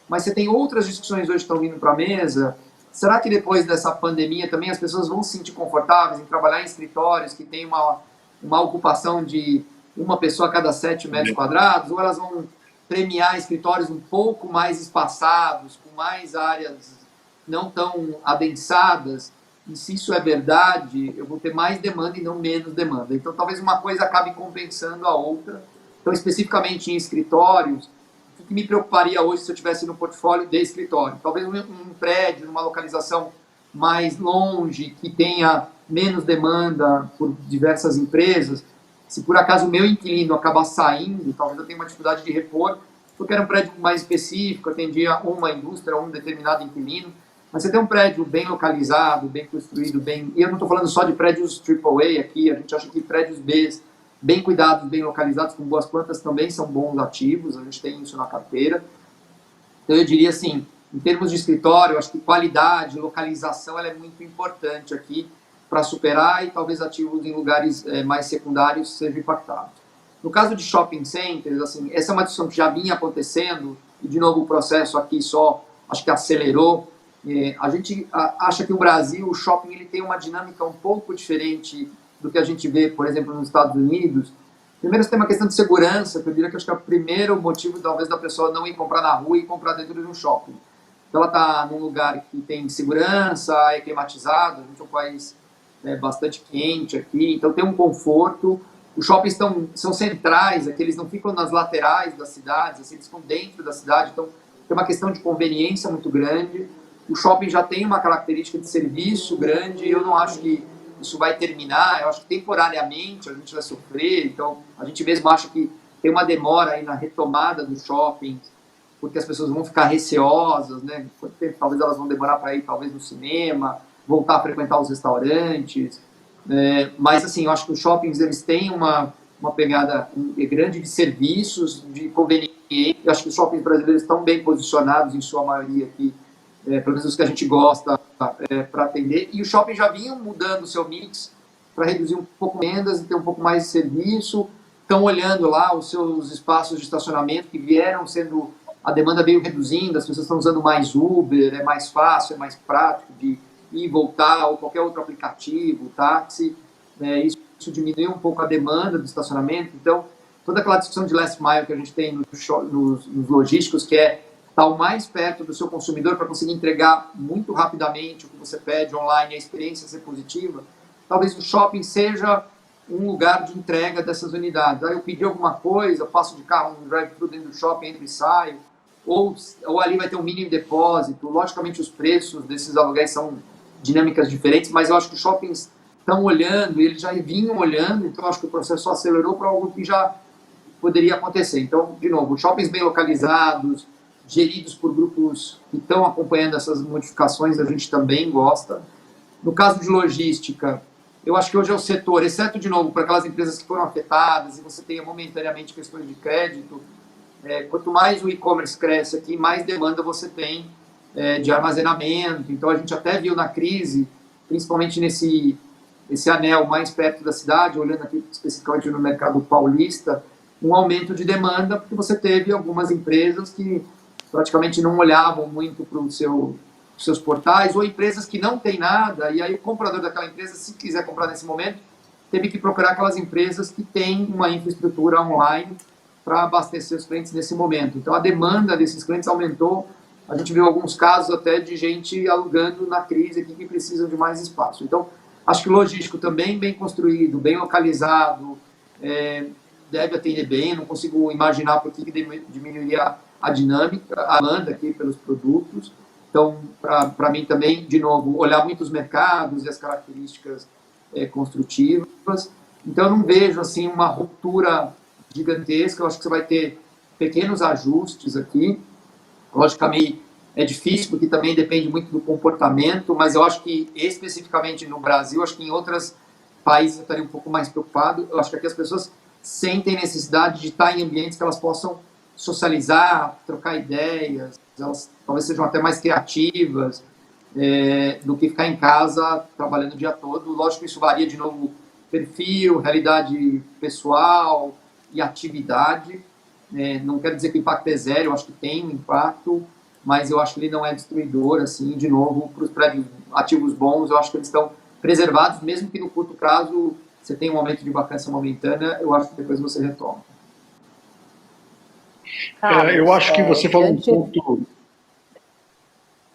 mas você tem outras discussões hoje que estão vindo para a mesa. Será que depois dessa pandemia também as pessoas vão se sentir confortáveis em trabalhar em escritórios que tem uma ocupação de uma pessoa a cada 7 metros quadrados, ou elas vão premiar escritórios um pouco mais espaçados, com mais áreas não tão adensadas? E se isso é verdade, eu vou ter mais demanda e não menos demanda. Então, talvez uma coisa acabe compensando a outra. Então, especificamente em escritórios, o que me preocuparia hoje se eu tivesse no portfólio de escritório? Talvez um prédio, numa localização mais longe, que tenha menos demanda por diversas empresas. Se por acaso o meu inquilino acabar saindo, talvez eu tenha uma dificuldade de repor, porque era um prédio mais específico, atendia uma indústria, um determinado inquilino. Mas você tem um prédio bem localizado, bem construído, bem... E eu não estou falando só de prédios AAA aqui, a gente acha que prédios B, bem cuidados, bem localizados, com boas plantas, também são bons ativos, a gente tem isso na carteira. Então eu diria assim, em termos de escritório, eu acho que qualidade, localização, ela é muito importante aqui para superar e talvez ativos em lugares mais secundários sejam impactados. No caso de shopping centers, assim, essa é uma discussão que já vinha acontecendo, e de novo o processo aqui só, acho que acelerou. A gente acha que o Brasil, o shopping, ele tem uma dinâmica um pouco diferente do que a gente vê, por exemplo, nos Estados Unidos. Primeiro, você tem uma questão de segurança, que eu diria que acho que é o primeiro motivo, talvez, da pessoa não ir comprar na rua e comprar dentro de um shopping. Então, ela está num lugar que tem segurança, é climatizado, a gente é um país bastante quente aqui, então tem um conforto. Os shoppings são centrais, aqui eles não ficam nas laterais das cidades, assim, eles ficam dentro da cidade, então tem uma questão de conveniência muito grande. O shopping já tem uma característica de serviço grande, e eu não acho que isso vai terminar, eu acho que temporariamente a gente vai sofrer, então a gente mesmo acha que tem uma demora aí na retomada do shopping, porque as pessoas vão ficar receosas, né? Quanto tempo talvez elas vão demorar para ir, talvez, no cinema, voltar a frequentar os restaurantes, mas assim, eu acho que os shoppings, eles têm uma pegada grande de serviços, de conveniência. Eu acho que os shoppings brasileiros estão bem posicionados, em sua maioria aqui, pelo menos os que a gente gosta, para atender, e os shoppings já vinham mudando o seu mix para reduzir um pouco vendas e ter um pouco mais de serviço, estão olhando lá os seus espaços de estacionamento que vieram sendo, a demanda veio reduzindo, as pessoas estão usando mais Uber, é mais fácil, é mais prático de ir e voltar, ou qualquer outro aplicativo, táxi, isso diminuiu um pouco a demanda do estacionamento. Então, toda aquela discussão de last mile que a gente tem nos logísticos, que é estar o mais perto do seu consumidor para conseguir entregar muito rapidamente o que você pede online, a experiência ser positiva, talvez o shopping seja um lugar de entrega dessas unidades. Aí eu pedi alguma coisa, eu passo de carro no drive-thru dentro do shopping, entro e saio, ou ali vai ter um mínimo depósito. Logicamente, os preços desses aluguéis são dinâmicas diferentes, mas eu acho que os shoppings estão olhando, e eles já vinham olhando, então eu acho que o processo só acelerou para algo que já poderia acontecer. Então, de novo, shoppings bem localizados, geridos por grupos que estão acompanhando essas modificações, a gente também gosta. No caso de logística, eu acho que hoje é o setor, exceto, de novo, para aquelas empresas que foram afetadas e você tenha momentaneamente questões de crédito, quanto mais o e-commerce cresce aqui, mais demanda você tem de armazenamento. Então, a gente até viu na crise, principalmente esse anel mais perto da cidade, olhando aqui especificamente no mercado paulista, um aumento de demanda, porque você teve algumas empresas que praticamente não olhavam muito para os seus portais, ou empresas que não têm nada, e aí o comprador daquela empresa, se quiser comprar nesse momento, teve que procurar aquelas empresas que têm uma infraestrutura online para abastecer os clientes nesse momento. Então, a demanda desses clientes aumentou. A gente viu alguns casos até de gente alugando na crise aqui que precisam de mais espaço. Então, acho que o logístico também bem construído, bem localizado, deve atender bem. Não consigo imaginar por que diminuiria a dinâmica, a demanda aqui pelos produtos. Então, para mim também, de novo, olhar muito os mercados e as características construtivas. Então, eu não vejo assim uma ruptura gigantesca. Eu acho que você vai ter pequenos ajustes aqui. Logicamente, é difícil, porque também depende muito do comportamento, mas eu acho que, especificamente no Brasil, acho que em outros países eu estaria um pouco mais preocupado. Eu acho que aqui as pessoas sentem necessidade de estar em ambientes que elas possam socializar, trocar ideias, elas talvez sejam até mais criativas do que ficar em casa trabalhando o dia todo. Lógico que isso varia, de novo, perfil, realidade pessoal e atividade. Não quero dizer que o impacto é zero, eu acho que tem um impacto, mas eu acho que ele não é destruidor, assim, de novo, para os prédios ativos bons, eu acho que eles estão preservados, mesmo que no curto prazo você tenha um aumento de vacância momentânea, eu acho que depois você retoma. Eu acho que você falou um ponto...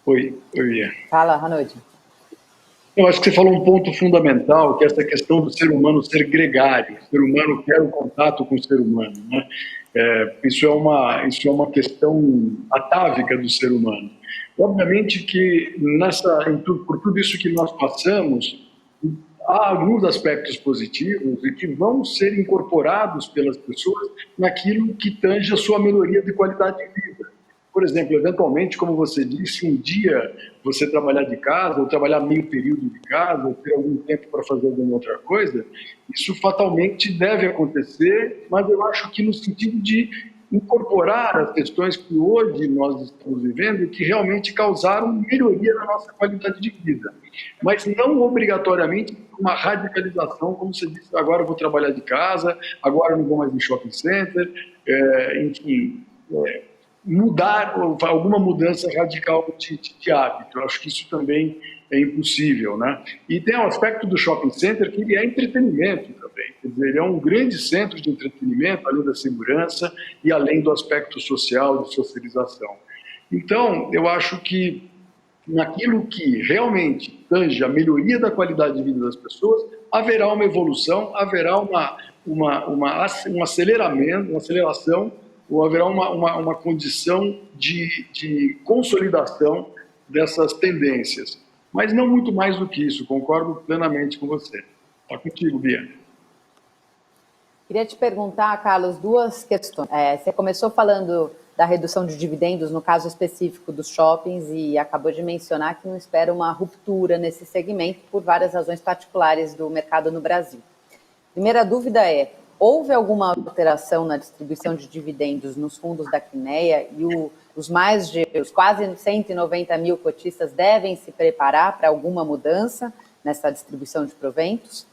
Oi, Ia. Fala, Hanoud. Eu acho que você falou um ponto fundamental, que é essa questão do ser humano ser gregário. O ser humano quer o contato com o ser humano, né? Isso é uma questão atávica do ser humano. Obviamente que por tudo isso que nós passamos, há alguns aspectos positivos e que vão ser incorporados pelas pessoas naquilo que tange a sua melhoria de qualidade de vida. Por exemplo, eventualmente, como você disse, um dia você trabalhar de casa, ou trabalhar meio período de casa, ou ter algum tempo para fazer alguma outra coisa, isso fatalmente deve acontecer, mas eu acho que no sentido de incorporar as questões que hoje nós estamos vivendo e que realmente causaram melhoria na nossa qualidade de vida. Mas não obrigatoriamente uma radicalização, como você disse, agora eu vou trabalhar de casa, agora eu não vou mais em shopping center, enfim... mudar, alguma mudança radical de hábito. Eu acho que isso também é impossível, né? E tem um aspecto do shopping center que ele é entretenimento também. Quer dizer, ele é um grande centro de entretenimento, além da segurança e além do aspecto social, de socialização. Então, eu acho que naquilo que realmente tange a melhoria da qualidade de vida das pessoas, haverá uma evolução, haverá um aceleramento, uma aceleração, ou haverá uma condição de consolidação dessas tendências. Mas não muito mais do que isso, concordo plenamente com você. Está contigo, Bia. Queria te perguntar, Carlos, duas questões. Você começou falando da redução de dividendos, no caso específico dos shoppings, e acabou de mencionar que não espera uma ruptura nesse segmento por várias razões particulares do mercado no Brasil. Primeira dúvida é, houve alguma alteração na distribuição de dividendos nos fundos da Quineia e os quase 190 mil cotistas devem se preparar para alguma mudança nessa distribuição de proventos?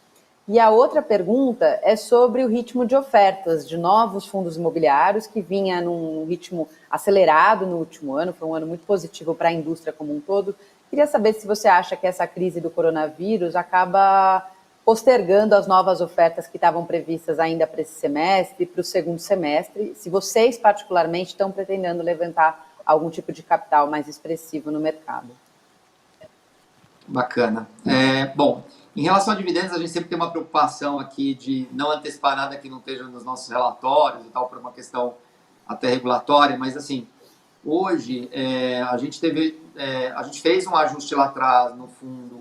E a outra pergunta é sobre o ritmo de ofertas de novos fundos imobiliários, que vinha num ritmo acelerado no último ano, foi um ano muito positivo para a indústria como um todo. Queria saber se você acha que essa crise do coronavírus acaba postergando as novas ofertas que estavam previstas ainda para esse semestre e para o segundo semestre, se vocês particularmente estão pretendendo levantar algum tipo de capital mais expressivo no mercado. Bacana. Bom, em relação a dividendos, a gente sempre tem uma preocupação aqui de não antecipar nada que não esteja nos nossos relatórios e tal, por uma questão até regulatória, mas assim, hoje a gente fez um ajuste lá atrás no fundo,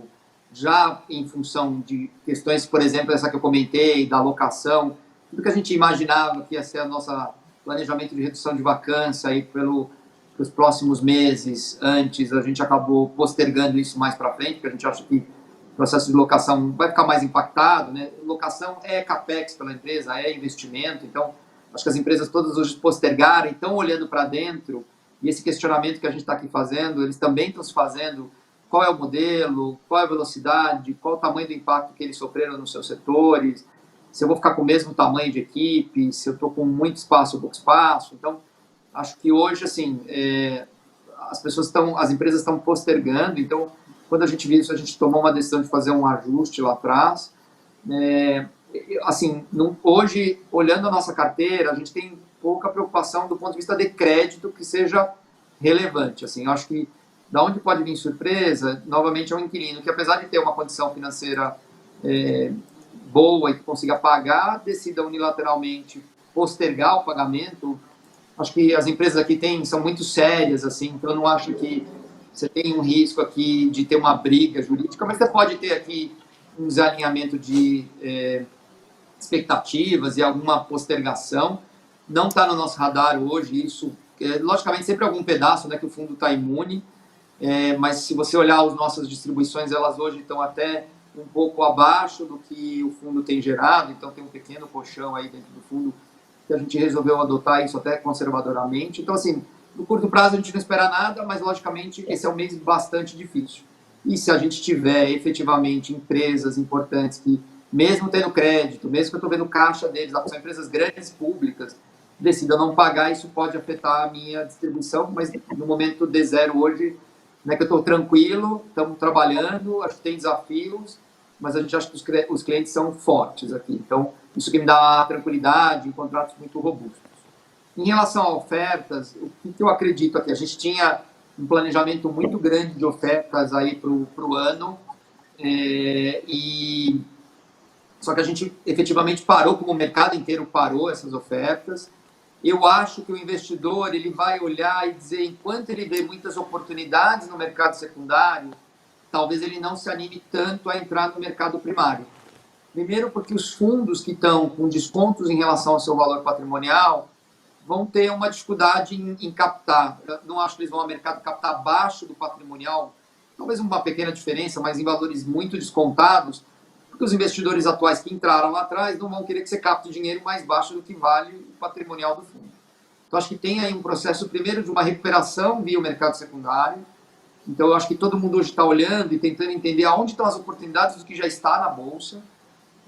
já em função de questões, por exemplo, essa que eu comentei, da alocação, tudo que a gente imaginava que ia ser o nosso planejamento de redução de vacância aí pelos próximos meses, antes, a gente acabou postergando isso mais para frente, porque a gente acha que processo de locação vai ficar mais impactado, né? Locação é CAPEX pela empresa, é investimento, então acho que as empresas todas hoje postergaram, estão olhando para dentro, e esse questionamento que a gente está aqui fazendo, eles também estão se fazendo, qual é o modelo, qual é a velocidade, qual o tamanho do impacto que eles sofreram nos seus setores, se eu vou ficar com o mesmo tamanho de equipe, se eu estou com muito espaço ou pouco espaço. Então, acho que hoje, assim, as empresas estão postergando, então, quando a gente viu isso, a gente tomou uma decisão de fazer um ajuste lá atrás. Assim, hoje, olhando a nossa carteira, a gente tem pouca preocupação do ponto de vista de crédito que seja relevante. Assim, eu acho que da onde pode vir surpresa, novamente, é um inquilino que, apesar de ter uma condição financeira boa e que consiga pagar, decida unilateralmente postergar o pagamento. Acho que as empresas aqui são muito sérias, assim, então eu não acho que você tem um risco aqui de ter uma briga jurídica, mas você pode ter aqui um desalinhamento de expectativas e alguma postergação. Não está no nosso radar hoje isso. Logicamente, sempre algum pedaço, né, que o fundo está imune, mas se você olhar as nossas distribuições, elas hoje estão até um pouco abaixo do que o fundo tem gerado, então tem um pequeno colchão aí dentro do fundo que a gente resolveu adotar isso até conservadoramente. Então, assim, no curto prazo a gente não espera nada, mas logicamente esse é um mês bastante difícil. E se a gente tiver efetivamente empresas importantes que, mesmo tendo crédito, mesmo que eu estou vendo caixa deles, são empresas grandes, públicas, decidam não pagar, isso pode afetar a minha distribuição, mas no momento D0 hoje, né, que eu estou tranquilo, estamos trabalhando, acho que tem desafios, mas a gente acha que os clientes são fortes aqui. Então, isso que me dá tranquilidade em contratos muito robustos. Em relação a ofertas, o que eu acredito aqui? A gente tinha um planejamento muito grande de ofertas aí para o ano, só que a gente efetivamente parou, como o mercado inteiro parou essas ofertas. Eu acho que o investidor ele vai olhar e dizer, enquanto ele vê muitas oportunidades no mercado secundário, talvez ele não se anime tanto a entrar no mercado primário. Primeiro porque os fundos que estão com descontos em relação ao seu valor patrimonial vão ter uma dificuldade em captar. Eu não acho que eles vão ao mercado captar abaixo do patrimonial, talvez uma pequena diferença, mas em valores muito descontados, porque os investidores atuais que entraram lá atrás não vão querer que você capte dinheiro mais baixo do que vale o patrimonial do fundo. Então, acho que tem aí um processo, primeiro, de uma recuperação via o mercado secundário. Então, eu acho que todo mundo hoje está olhando e tentando entender aonde estão as oportunidades do que já está na Bolsa.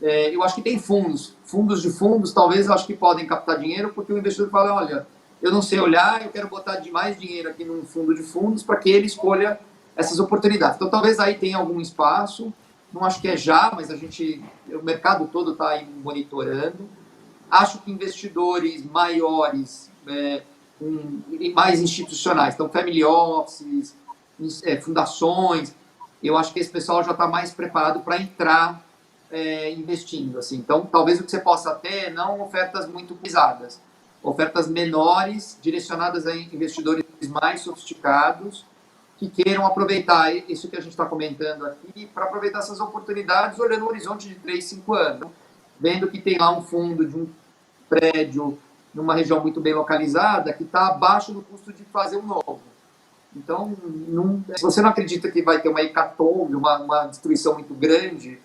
Eu acho que tem fundos de fundos, talvez eu acho que podem captar dinheiro, porque o investidor fala, olha, eu não sei olhar, eu quero botar mais dinheiro aqui num fundo de fundos para que ele escolha essas oportunidades. Então, talvez aí tenha algum espaço. Não acho que é já, mas o mercado todo está aí monitorando. Acho que investidores maiores, mais institucionais, então family offices, fundações, eu acho que esse pessoal já está mais preparado para entrar investindo. Assim. Então, talvez o que você possa ter, não ofertas muito pesadas, ofertas menores, direcionadas a investidores mais sofisticados, que queiram aproveitar isso que a gente está comentando aqui, para aproveitar essas oportunidades, olhando o horizonte de 3, 5 anos, vendo que tem lá um fundo de um prédio numa região muito bem localizada, que está abaixo do custo de fazer um novo. Então, se você não acredita que vai ter uma hecatombe, uma destruição muito grande,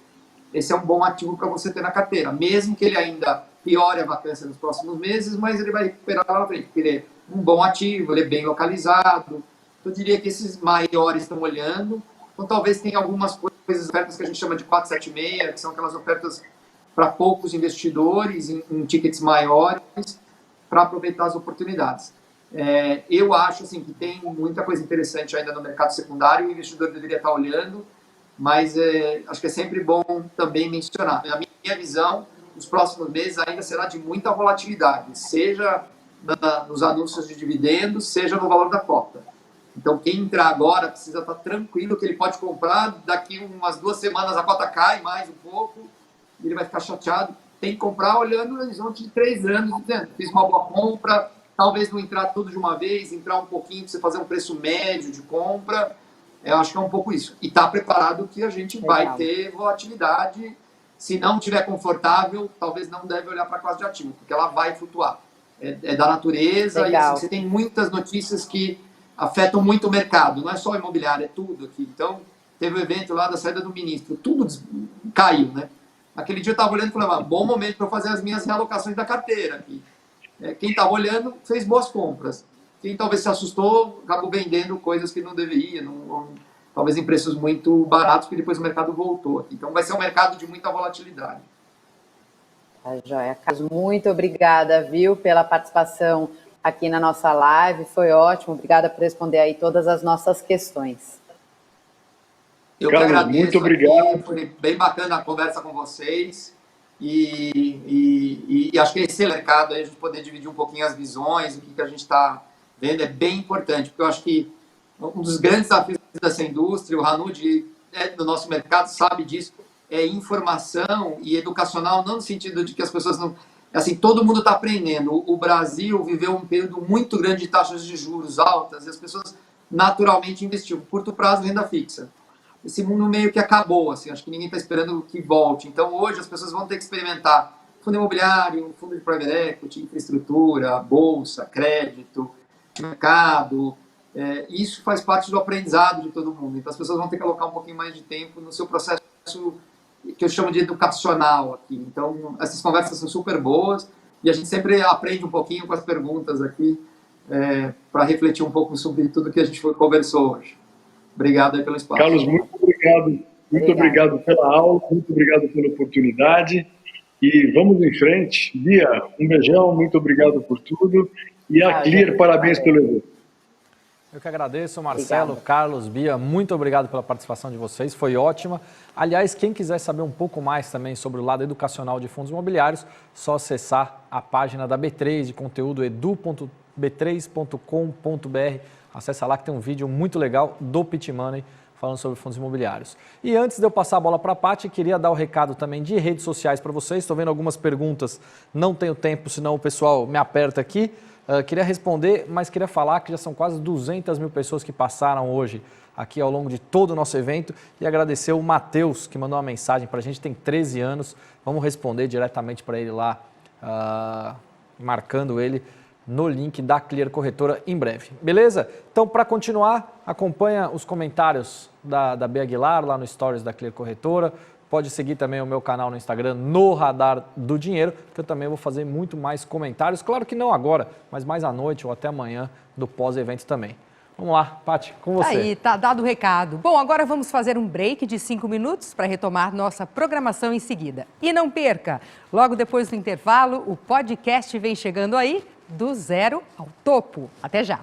esse é um bom ativo para você ter na carteira, mesmo que ele ainda piore a vacância nos próximos meses, mas ele vai recuperar lá na frente, porque ele é um bom ativo, ele é bem localizado. Eu diria que esses maiores estão olhando, então talvez tenha algumas coisas, ofertas que a gente chama de 476, que são aquelas ofertas para poucos investidores, em tickets maiores, para aproveitar as oportunidades. Eu acho assim, que tem muita coisa interessante ainda no mercado secundário, o investidor deveria estar olhando, mas acho que é sempre bom também mencionar. Na minha visão, os próximos meses ainda será de muita volatilidade, seja nos anúncios de dividendos, seja no valor da cota. Então, quem entrar agora precisa estar tranquilo que ele pode comprar, daqui umas 2 semanas a cota cai mais um pouco, ele vai ficar chateado. Tem que comprar olhando no horizonte de 3 anos, dizendo, fiz uma boa compra, talvez não entrar tudo de uma vez, entrar um pouquinho para você fazer um preço médio de compra. Eu acho que é um pouco isso. E está preparado que a gente vai ter volatilidade. Se não estiver confortável, talvez não deve olhar para a classe de ativo, porque ela vai flutuar. É da natureza. Legal. E assim, você tem muitas notícias que afetam muito o mercado. Não é só imobiliário, é tudo aqui. Então, teve o evento lá da saída do ministro, tudo caiu, né? Aquele dia eu estava olhando e falei, bom momento para eu fazer as minhas realocações da carteira aqui. Quem estava olhando fez boas compras. Quem talvez se assustou, acabou vendendo coisas que não deveria, talvez em preços muito baratos, porque depois o mercado voltou aqui. Então vai ser um mercado de muita volatilidade. Tá joia. Carlos, muito obrigada, viu, pela participação aqui na nossa live. Foi ótimo. Obrigada por responder aí todas as nossas questões. Eu Carlos, que agradeço. muito obrigado. Aqui, foi bem bacana a conversa com vocês. E acho que esse mercado aí, a gente poder dividir um pouquinho as visões, o que a gente está vendo é bem importante, porque eu acho que um dos grandes desafios dessa indústria, o Hanud do nosso mercado sabe disso, é informação e educacional, não no sentido de que as pessoas não... Assim, todo mundo está aprendendo. O Brasil viveu um período muito grande de taxas de juros altas e as pessoas naturalmente investiam. Curto prazo, renda fixa. Esse mundo meio que acabou, assim, acho que ninguém está esperando que volte. Então, hoje, as pessoas vão ter que experimentar fundo imobiliário, fundo de private equity, infraestrutura, bolsa, crédito, mercado. Isso faz parte do aprendizado de todo mundo. Então, as pessoas vão ter que alocar um pouquinho mais de tempo no seu processo que eu chamo de educacional aqui. Então, essas conversas são super boas e a gente sempre aprende um pouquinho com as perguntas aqui para refletir um pouco sobre tudo que a gente conversou hoje. Obrigado aí pelo espaço. Carlos, muito obrigado. Muito obrigado pela aula, muito obrigado pela oportunidade. E vamos em frente. Bia, um beijão, muito obrigado por tudo. E a Clear, parabéns pelo evento. Eu que agradeço, Marcelo, Carlos, Bia, muito obrigado pela participação de vocês, foi ótima. Aliás, quem quiser saber um pouco mais também sobre o lado educacional de fundos imobiliários, só acessar a página da B3 de conteúdo edu.b3.com.br. Acessa lá que tem um vídeo muito legal do Pitch Money falando sobre fundos imobiliários. E antes de eu passar a bola para a Paty, queria dar o recado também de redes sociais para vocês. Estou vendo algumas perguntas, não tenho tempo, senão o pessoal me aperta aqui. Queria responder, mas queria falar que já são quase 200 mil pessoas que passaram hoje aqui ao longo de todo o nosso evento e agradecer o Matheus, que mandou uma mensagem para a gente, tem 13 anos. Vamos responder diretamente para ele lá, marcando ele no link da Clear Corretora em breve. Beleza? Então, para continuar, acompanha os comentários da Bia Aguilar lá no Stories da Clear Corretora. Pode seguir também o meu canal no Instagram, no Radar do Dinheiro, que eu também vou fazer muito mais comentários. Claro que não agora, mas mais à noite ou até amanhã do pós-evento também. Vamos lá, Paty, com você. Aí, tá dado o recado. Bom, agora vamos fazer um break de 5 minutos para retomar nossa programação em seguida. E não perca, logo depois do intervalo, o podcast vem chegando aí do zero ao topo. Até já.